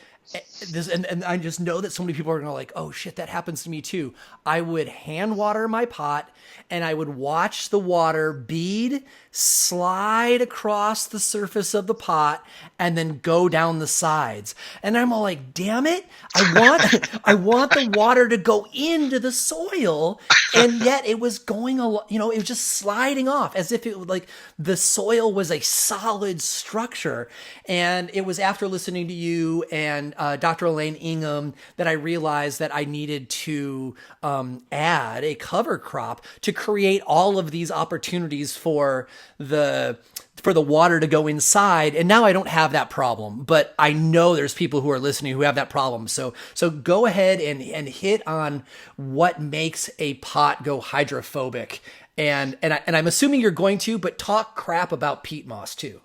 and I just know that so many people are gonna like, oh shit, that happens to me too. I would hand water my pot and I would watch the water bead, slide across the surface of the pot, and then go down the sides. And I'm all like, damn it, I want the water to go into the soil, and yet it was going along, it was just sliding off as if it was like the soil was a solid structure. And it was after listening to you and Dr. Elaine Ingham that I realized that I needed to add a cover crop to create all of these opportunities for the water to go inside. And now I don't have that problem, but I know there's people who are listening who have that problem. So go ahead and hit on what makes a pot go hydrophobic. And I'm assuming you're going to, but talk crap about peat moss too.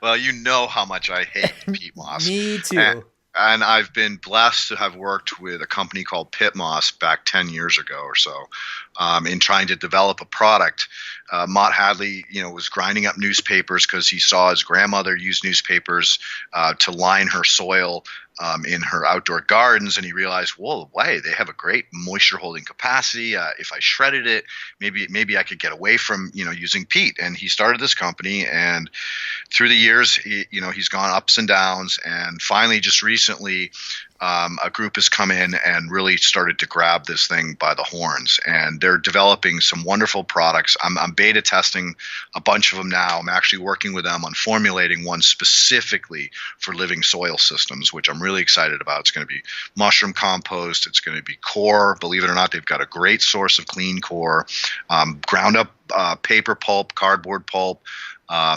Well, you know how much I hate peat moss. Me too. And I've been blessed to have worked with a company called Pit Moss back 10 years ago or so, in trying to develop a product. Mott Hadley, was grinding up newspapers because he saw his grandmother use newspapers to line her soil in her outdoor gardens, and he realized, whoa, wait, they have a great moisture holding capacity. If I shredded it, maybe I could get away from using peat. And he started this company, and through the years, he's gone ups and downs, and finally, just recently, a group has come in and really started to grab this thing by the horns, and they're developing some wonderful products. I'm beta testing a bunch of them now. I'm actually working with them on formulating one specifically for living soil systems, which I'm really excited about. It's going to be mushroom compost. It's going to be core. Believe it or not, they've got a great source of clean core, ground up paper pulp, cardboard pulp,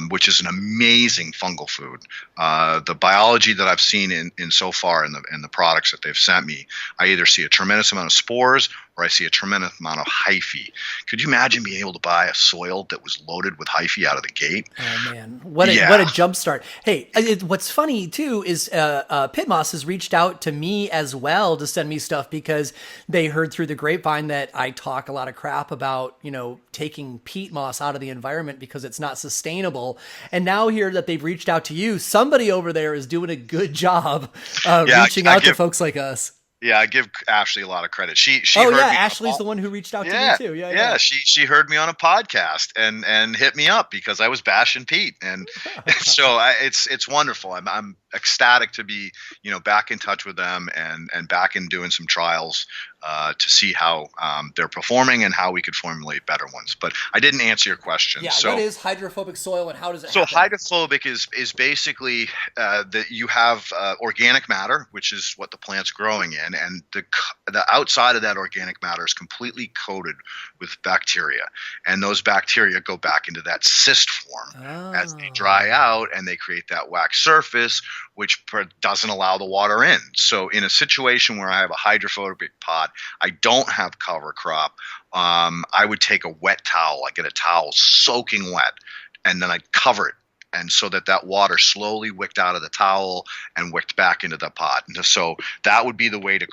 which is an amazing fungal food. The biology that I've seen in so far in the products that they've sent me, I either see a tremendous amount of spores or I see a tremendous amount of hyphae. Could you imagine being able to buy a soil that was loaded with hyphae out of the gate? Oh man, what a jump start! Hey, what's funny too is Pit Moss has reached out to me as well to send me stuff because they heard through the grapevine that I talk a lot of crap about taking peat moss out of the environment because it's not sustainable. And now here that they've reached out to you, somebody over there is doing a good job reaching out to folks like us. Yeah, I give Ashley a lot of credit. She heard me Ashley's the one who reached out to me too. Yeah. She heard me on a podcast and hit me up because I was bashing Pete, and so it's wonderful. I'm ecstatic to be back in touch with them and back in doing some trials to see how they're performing and how we could formulate better ones. But I didn't answer your question. Yeah, so, what is hydrophobic soil and how does it happen? So hydrophobic is basically that you have organic matter, which is what the plant's growing in, and the outside of that organic matter is completely coated with bacteria, and those bacteria go back into that cyst form as they dry out, and they create that wax surface, which doesn't allow the water in. So in a situation where I have a hydrophobic pot, I don't have cover crop, I would take a wet towel. I get a towel soaking wet, and then I'd cover it. And so that water slowly wicked out of the towel and wicked back into the pot. And so that would be the way to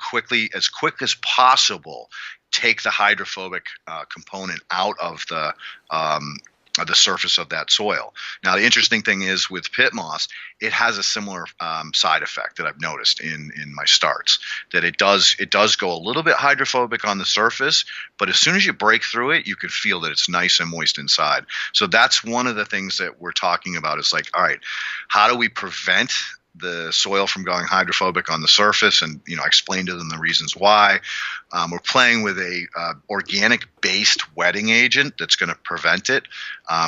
as quick as possible, take the hydrophobic component out of the surface of that soil. Now, the interesting thing is with pit moss, it has a similar side effect that I've noticed in my starts, that it does go a little bit hydrophobic on the surface, but as soon as you break through it, you can feel that it's nice and moist inside. So that's one of the things that we're talking about is like, all right, how do we prevent the soil from going hydrophobic on the surface? And I explained to them the reasons why. We're playing with a organic based wetting agent that's going to prevent it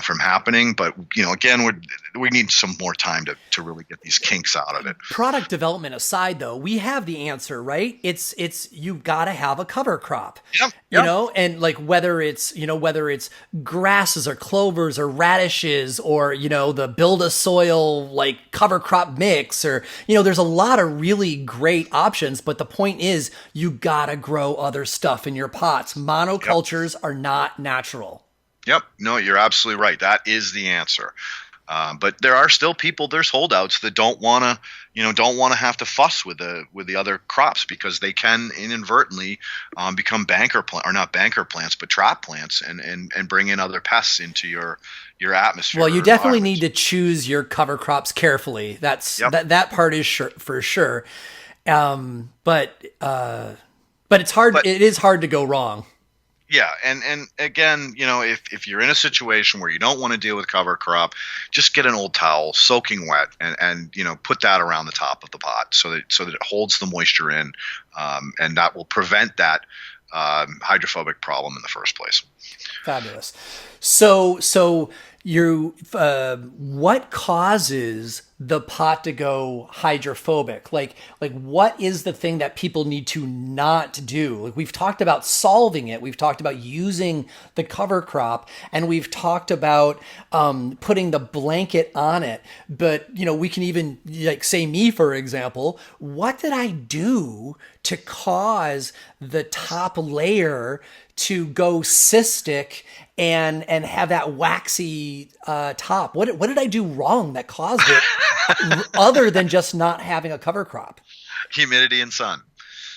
from happening, but again, we need some more time to really get these kinks out of it. Product development aside, though, we have the answer, right? It's you've got to have a cover crop. Yep. And like whether it's grasses or clovers or radishes or the build a soil like cover crop mix, or there's a lot of really great options, but the point is you gotta grow other stuff in your pots. Monocultures are not natural. Yep. No, you're absolutely right. That is the answer. But there are still people. There's holdouts that don't want to, don't want to have to fuss with the other crops because they can inadvertently become not banker plants, but trap plants, and bring in other pests into your atmosphere. Well, you definitely need to choose your cover crops carefully. That part is for sure. But it's hard. It is hard to go wrong. Yeah, and again, if you're in a situation where you don't want to deal with cover crop, just get an old towel, soaking wet, and put that around the top of the pot so that it holds the moisture in, and that will prevent that hydrophobic problem in the first place. Fabulous. So what causes the pot to go hydrophobic? Like what is the thing that people need to not do? Like we've talked about solving it. We've talked about using the cover crop, and we've talked about putting the blanket on it. But we can even say me, for example, what did I do to cause the top layer to go cystic and have that waxy top? What did I do wrong that caused it, other than just not having a cover crop? Humidity, sun,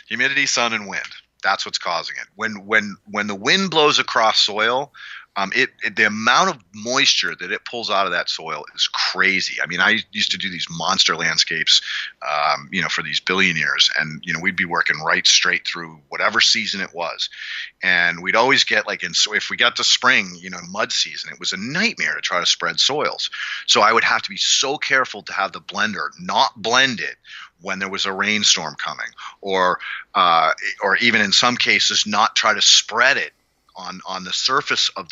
and wind. That's what's causing it. When the wind blows across soil, the amount of moisture that it pulls out of that soil is crazy. I mean, I used to do these monster landscapes, for these billionaires, and we'd be working right straight through whatever season it was, and we'd always get if we got to spring, mud season, it was a nightmare to try to spread soils. So I would have to be so careful to have the blender not blend it when there was a rainstorm coming, or even in some cases not try to spread it on the surface of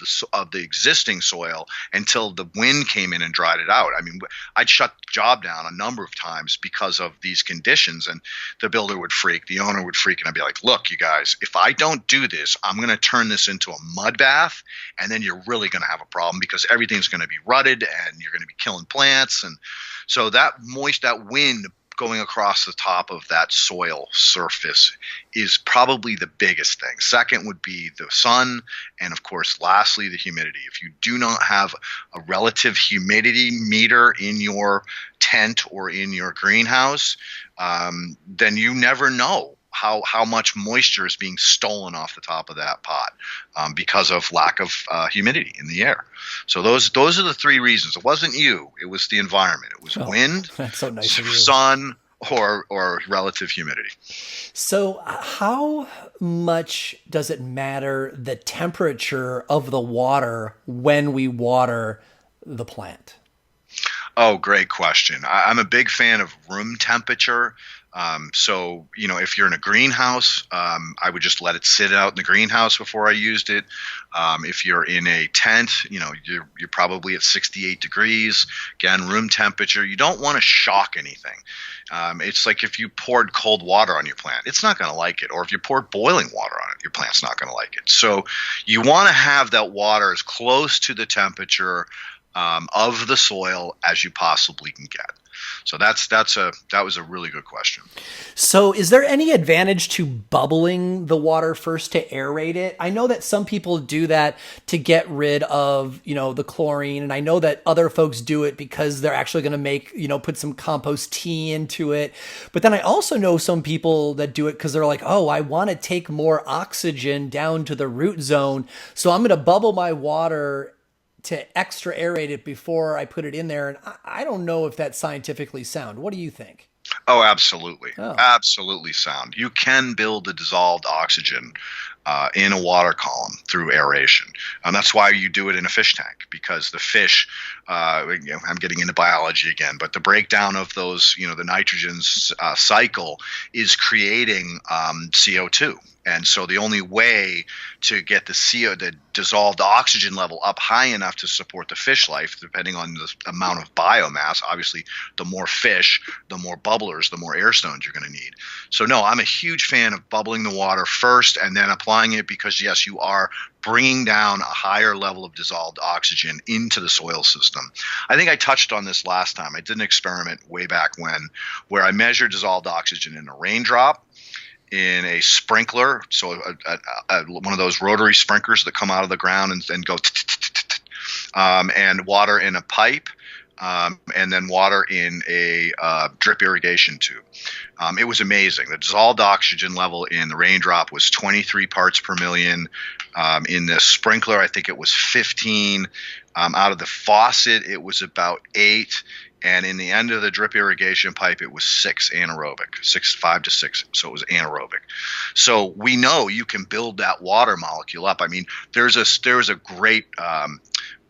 the existing soil until the wind came in and dried it out. I mean, I'd shut the job down a number of times because of these conditions, and the builder would freak, the owner would freak, and I'd be like, look, you guys, if I don't do this, I'm going to turn this into a mud bath, and then you're really going to have a problem because everything's going to be rutted and you're going to be killing plants. And so that wind going across the top of that soil surface is probably the biggest thing. Second would be the sun, and of course, lastly, the humidity. If you do not have a relative humidity meter in your tent or in your greenhouse, then you never know how much moisture is being stolen off the top of that pot because of lack of humidity in the air. So those are the three reasons. It wasn't you. It was the environment. It was wind, that's so nice of you. Sun, or relative humidity. So how much does it matter the temperature of the water when we water the plant? Oh, great question. I'm a big fan of room temperature. So, if you're in a greenhouse, I would just let it sit out in the greenhouse before I used it. If you're in a tent, you're probably at 68 degrees. Again, room temperature. You don't want to shock anything. It's like if you poured cold water on your plant, it's not going to like it. Or if you poured boiling water on it, your plant's not going to like it. So you want to have that water as close to the temperature of the soil as you possibly can get. So that was a really good question. So is there any advantage to bubbling the water first to aerate it? I know that some people do that to get rid of, the chlorine. And I know that other folks do it because they're actually going to make, put some compost tea into it. But then I also know some people that do it because they're like, oh, I want to take more oxygen down to the root zone. So I'm going to bubble my water to extra aerate it before I put it in there. And I don't know if that's scientifically sound. What do you think? Oh, absolutely. Oh. Absolutely sound. You can build the dissolved oxygen in a water column through aeration. And that's why you do it in a fish tank, because the fish, I'm getting into biology again, but the breakdown of those, the nitrogen cycle is creating CO2. And so the only way to get the dissolved oxygen level up high enough to support the fish life, depending on the amount of biomass, obviously the more fish, the more bubblers, the more air stones you're going to need. So no, I'm a huge fan of bubbling the water first and then applying it, because yes, you are bringing down a higher level of dissolved oxygen into the soil system. I think I touched on this last time. I did an experiment way back when where I measured dissolved oxygen in a raindrop, in a sprinkler, so one of those rotary sprinklers that come out of the ground and go, and water in a pipe, and then water in a drip irrigation tube. It was amazing. The dissolved oxygen level in the raindrop was 23 parts per million. In the sprinkler, I think it was 15. Out of the faucet, it was about 8. And in the end of the drip irrigation pipe, it was 6 anaerobic, 5 to 6. So it was anaerobic. So we know you can build that water molecule up. I mean, there's a great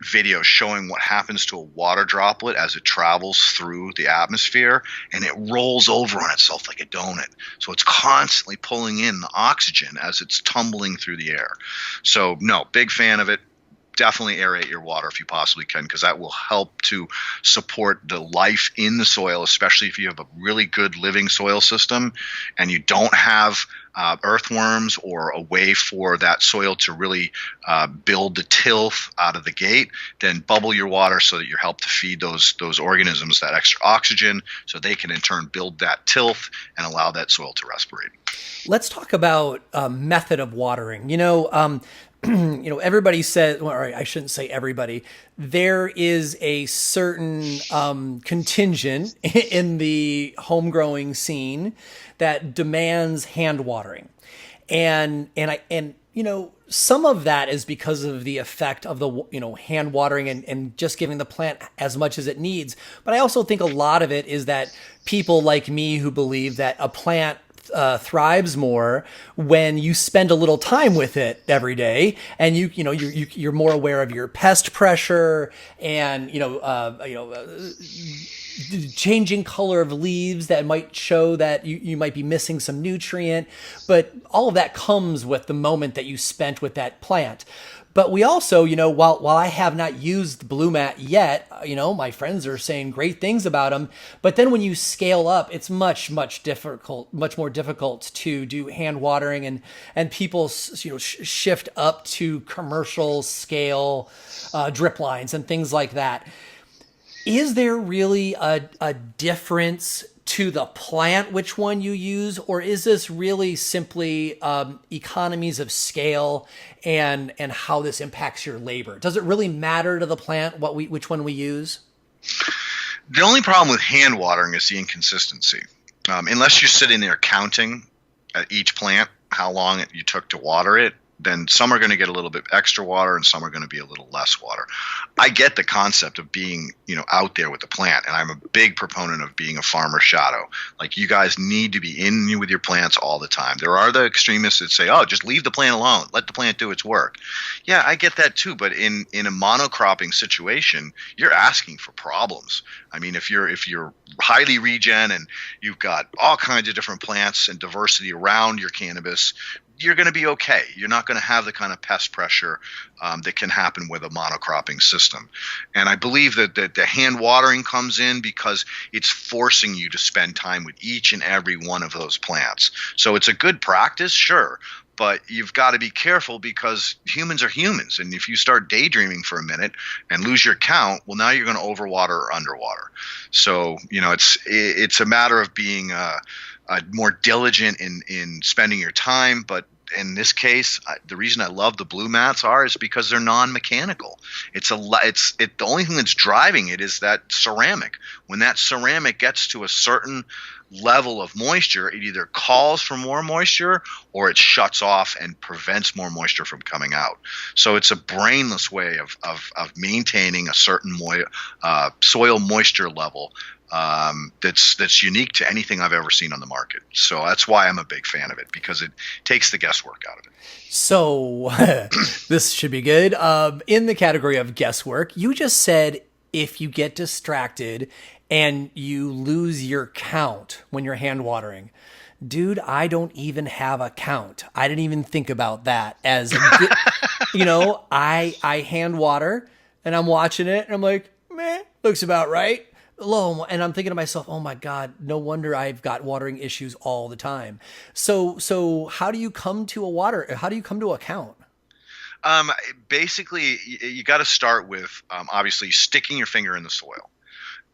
video showing what happens to a water droplet as it travels through the atmosphere, and it rolls over on itself like a donut. So it's constantly pulling in the oxygen as it's tumbling through the air. So no, big fan of it. Definitely aerate your water if you possibly can, because that will help to support the life in the soil, especially if you have a really good living soil system and you don't have earthworms or a way for that soil to really build the tilth out of the gate. Then bubble your water so that you help to feed those organisms that extra oxygen, so they can in turn build that tilth and allow that soil to respirate. Let's talk about method of watering. Everybody says, or I shouldn't say everybody, there is a certain contingent in the home growing scene that demands hand watering. And some of that is because of the effect of the, hand watering and just giving the plant as much as it needs. But I also think a lot of it is that people like me who believe that a plant thrives more when you spend a little time with it every day, and you're more aware of your pest pressure and changing color of leaves that might show that you might be missing some nutrient. But all of that comes with the moment that you spent with that plant. But we also, while I have not used Blue Mat yet, my friends are saying great things about them. But then when you scale up, it's much more difficult to do hand watering, and people, shift up to commercial scale drip lines and things like that. Is there really a difference to the plant which one you use, or is this really simply economies of scale and how this impacts your labor? Does it really matter to the plant which one we use? The only problem with hand watering is the inconsistency. Unless you're sitting there counting at each plant how long you took to water it, then some are going to get a little bit extra water and some are going to be a little less water. I get the concept of being, out there with the plant, and I'm a big proponent of being a farmer shadow. Like, you guys need to be in with your plants all the time. There are the extremists that say, oh, just leave the plant alone. Let the plant do its work. Yeah, I get that too. But in a monocropping situation, you're asking for problems. I mean, if you're highly regen and you've got all kinds of different plants and diversity around your cannabis, you're going to be okay. You're not going to have the kind of pest pressure that can happen with a monocropping system. And I believe that the hand watering comes in because it's forcing you to spend time with each and every one of those plants. So it's a good practice, sure, but you've got to be careful because humans are humans. And if you start daydreaming for a minute and lose your count, well, now you're going to overwater or underwater. So, it's a matter of being more diligent in spending your time. But in this case, the reason I love the Blue Mats is because they're non-mechanical. The only thing that's driving it is that ceramic. When that ceramic gets to a certain level of moisture, it either calls for more moisture or it shuts off and prevents more moisture from coming out. So it's a brainless way of maintaining a certain soil moisture level that's unique to anything I've ever seen on the market. So that's why I'm a big fan of it, because it takes the guesswork out of it. So this should be good. In the category of guesswork, you just said if you get distracted and you lose your count when you're hand watering. Dude, I don't even have a count. I didn't even think about that as, I hand water and I'm watching it and I'm like, meh, looks about right. And I'm thinking to myself, oh my God, no wonder I've got watering issues all the time. So how do you come to a count? Basically, you got to start with obviously sticking your finger in the soil.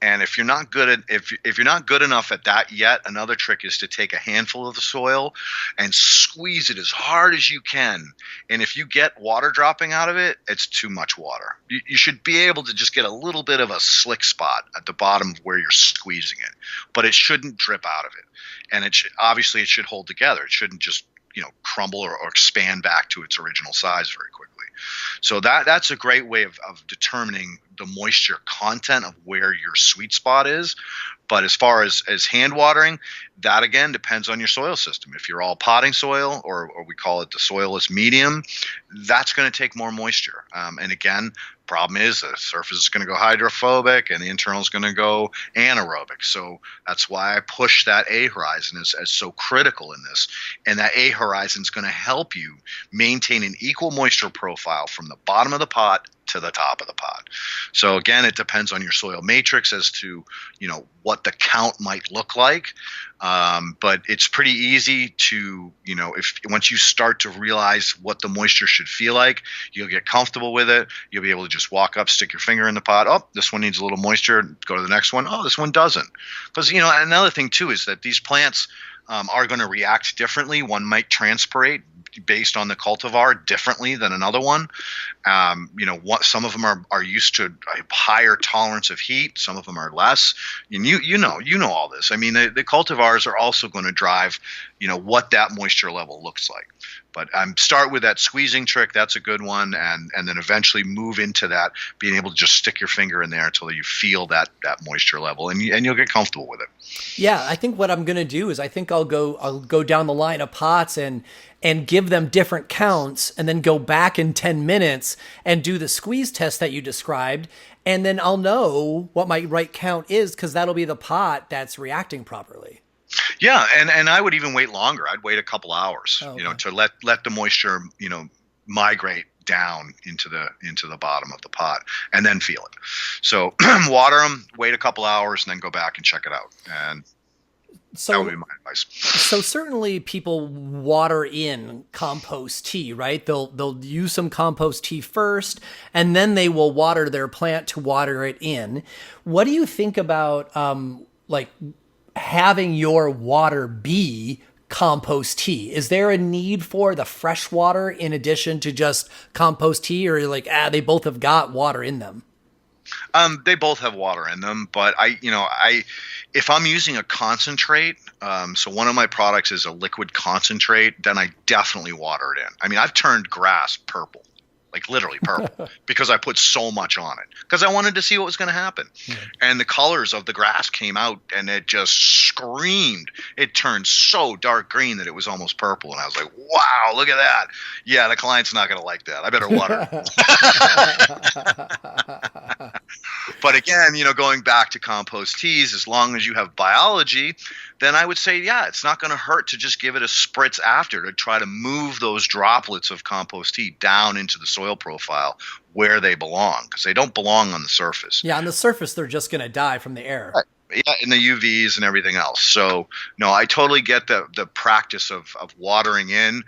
And if you're not good at if you're not good enough at that yet, another trick is to take a handful of the soil and squeeze it as hard as you can. And if you get water dropping out of it, it's too much water. You should be able to just get a little bit of a slick spot at the bottom where you're squeezing it, but it shouldn't drip out of it. And obviously it should hold together. It shouldn't just crumble or expand back to its original size very quickly. So that's a great way of determining the moisture content of where your sweet spot is. But as far as hand watering, that again depends on your soil system. If you're all potting soil, or we call it the soilless medium, that's going to take more moisture. And again, problem is the surface is going to go hydrophobic and the internal is going to go anaerobic. So that's why I push that A horizon as so critical in this. And that A horizon is going to help you maintain an equal moisture profile from the bottom of the pot to the top of the pot. So again, it depends on your soil matrix as to what the count might look like. But it's pretty easy to, if once you start to realize what the moisture should feel like, you'll get comfortable with it. You'll be able to just walk up, stick your finger in the pot. Oh, this one needs a little moisture. Go to the next one. Oh, this one doesn't. Because, another thing too is that these plants are going to react differently. One might transpirate based on the cultivar differently than another one. Some of them are used to a higher tolerance of heat. Some of them are less. And you know all this. I mean, the cultivars are also going to drive, what that moisture level looks like. But start with that squeezing trick. That's a good one. And then eventually move into that, being able to just stick your finger in there until you feel that moisture level, and you'll get comfortable with it. Yeah, I think what I'm going to do is I think I'll go down the line of pots and give them different counts, and then go back in 10 minutes and do the squeeze test that you described. And then I'll know what my right count is, because that'll be the pot that's reacting properly. Yeah, and I would even wait longer. I'd wait a couple hours, Okay. To let the moisture, migrate down into the bottom of the pot, and then feel it. So water them, wait a couple hours, and then go back and check it out. And that would be my advice. So certainly people water in compost tea, right? They'll use some compost tea first, and then they will water their plant to water it in. What do you think about having your water be compost tea? Is there a need for the fresh water in addition to just compost tea, or they both have got water in them? They both have water in them, but if I'm using a concentrate, so one of my products is a liquid concentrate, then I definitely water it in. I mean, I've turned grass purple, like literally purple, because I put so much on it, because I wanted to see what was going to happen. Yeah. And the colors of the grass came out, and it just screamed. It turned so dark green that it was almost purple. And I was like, wow, look at that. Yeah, the client's not going to like that. I better water. But again, going back to compost teas, as long as you have biology, then I would say, yeah, it's not going to hurt to just give it a spritz after, to try to move those droplets of compost tea down into the soil profile where they belong, because they don't belong on the surface. Yeah, on the surface, they're just going to die from the air. Right. Yeah, in the UVs and everything else. So, no, I totally get the practice of watering in.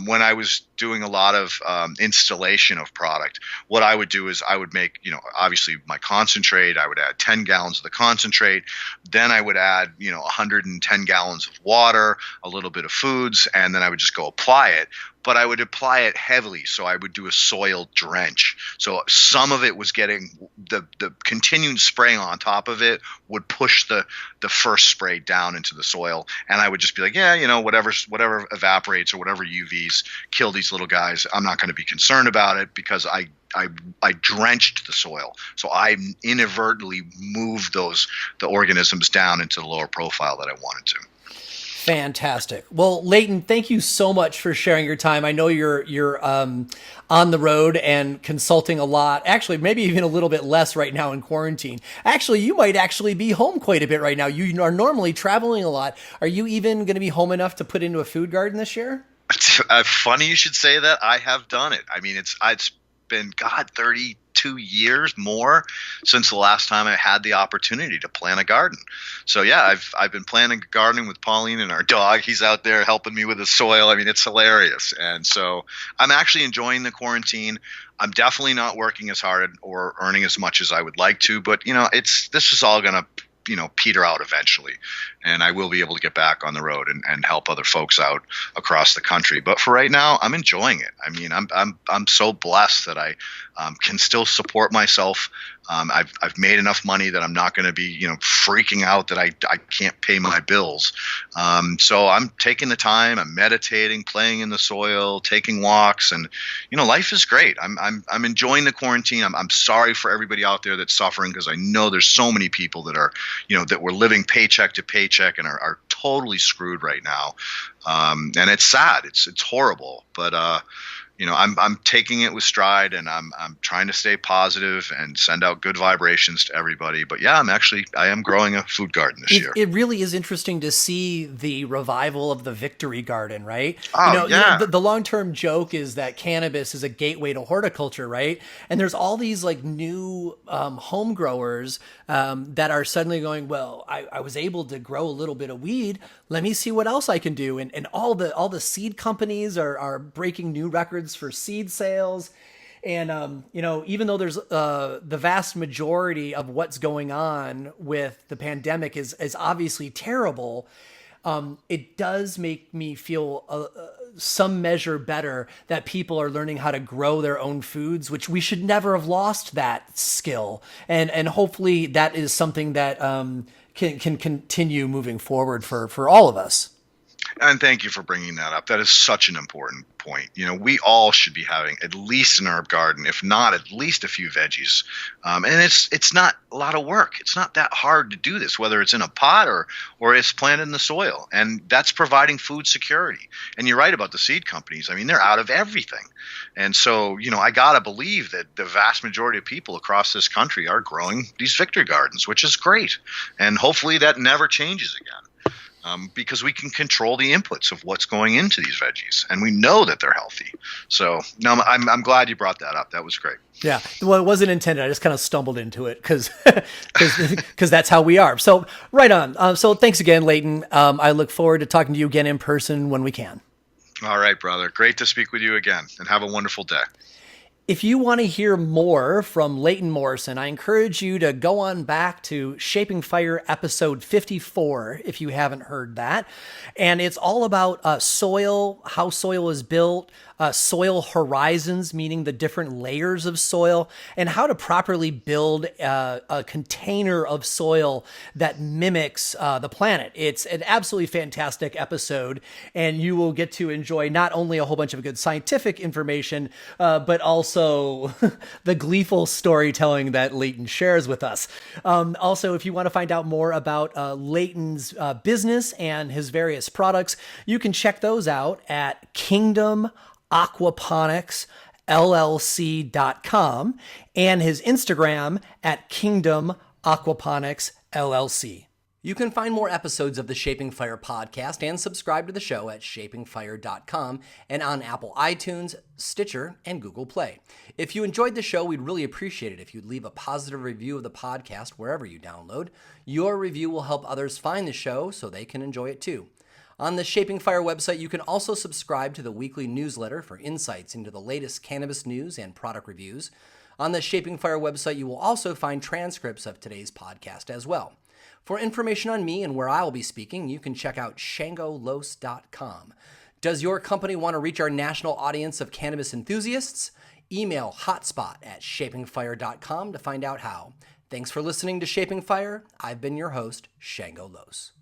When I was doing a lot of installation of product, what I would do is I would make, obviously my concentrate. I would add 10 gallons of the concentrate. Then I would add, 110 gallons of water, a little bit of foods, and then I would just go apply it. But I would apply it heavily, so I would do a soil drench. So some of it was getting the continued spraying on top of it would push the first spray down into the soil, and I would just be like, yeah, whatever evaporates or whatever UVs kill these little guys, I'm not going to be concerned about it, because I drenched the soil, so I inadvertently moved the organisms down into the lower profile that I wanted to. Fantastic. Well, Leighton, thank you so much for sharing your time. I know you're on the road and consulting a lot. Actually, maybe even a little bit less right now in quarantine. Actually, you might actually be home quite a bit right now. You are normally traveling a lot. Are you even going to be home enough to put into a food garden this year? Funny you should say that. I have done it. I mean, it's been, God, 32 years more since the last time I had the opportunity to plant a garden. So yeah, I've been planting gardening with Pauline and our dog. He's out there helping me with the soil. I mean, it's hilarious. And so I'm actually enjoying the quarantine. I'm definitely not working as hard or earning as much as I would like to, but this is all going to peter out eventually, and I will be able to get back on the road and help other folks out across the country. But for right now, I'm enjoying it. I mean, I'm so blessed that I can still support myself. I've made enough money that I'm not going to be freaking out that I can't pay my bills. So I'm taking the time. I'm meditating, playing in the soil, taking walks, and life is great. I'm enjoying the quarantine. I'm sorry for everybody out there that's suffering, because I know there's so many people that are that we're living paycheck to paycheck and are totally screwed right now. And it's sad. It's horrible. But I'm taking it with stride, and I'm trying to stay positive and send out good vibrations to everybody. But yeah, I am growing a food garden this year. It really is interesting to see the revival of the victory garden, right? Oh, yeah. The long-term joke is that cannabis is a gateway to horticulture, right? And there's all these like new home growers that are suddenly going, well, I was able to grow a little bit of weed. Let me see what else I can do. And all the seed companies are breaking new records for seed sales. And, even though there's the vast majority of what's going on with the pandemic is obviously terrible, it does make me feel some measure better that people are learning how to grow their own foods, which we should never have lost that skill. And hopefully that is something that can continue moving forward for all of us. And thank you for bringing that up. That is such an important point. We all should be having at least an herb garden, if not at least a few veggies. And it's not a lot of work. It's not that hard to do this, whether it's in a pot or it's planted in the soil. And that's providing food security. And you're right about the seed companies. I mean, they're out of everything. And so, I got to believe that the vast majority of people across this country are growing these victory gardens, which is great. And hopefully that never changes again. Because we can control the inputs of what's going into these veggies, and we know that they're healthy. So no, I'm glad you brought that up. That was great. Yeah, well, it wasn't intended. I just kind of stumbled into it because that's how we are. So right on. So thanks again, Leighton. I look forward to talking to you again in person when we can. All right, brother. Great to speak with you again, and have a wonderful day. If you want to hear more from Leighton Morrison, I encourage you to go on back to Shaping Fire episode 54 if you haven't heard that. And it's all about soil, how soil is built, soil horizons, meaning the different layers of soil, and how to properly build a container of soil that mimics the planet. It's an absolutely fantastic episode, and you will get to enjoy not only a whole bunch of good scientific information, but also the gleeful storytelling that Leighton shares with us. Also, if you want to find out more about Leighton's business and his various products, you can check those out at kingdomaquaponicsllc.com and his Instagram at kingdomaquaponicsllc. You can find more episodes of the Shaping Fire podcast and subscribe to the show at shapingfire.com and on Apple iTunes, Stitcher, and Google Play. If you enjoyed the show, we'd really appreciate it if you'd leave a positive review of the podcast wherever you download. Your review will help others find the show so they can enjoy it too. On the Shaping Fire website, you can also subscribe to the weekly newsletter for insights into the latest cannabis news and product reviews. On the Shaping Fire website, you will also find transcripts of today's podcast as well. For information on me and where I will be speaking, you can check out shangolos.com. Does your company want to reach our national audience of cannabis enthusiasts? Email hotspot@shapingfire.com to find out how. Thanks for listening to Shaping Fire. I've been your host, Shango Los.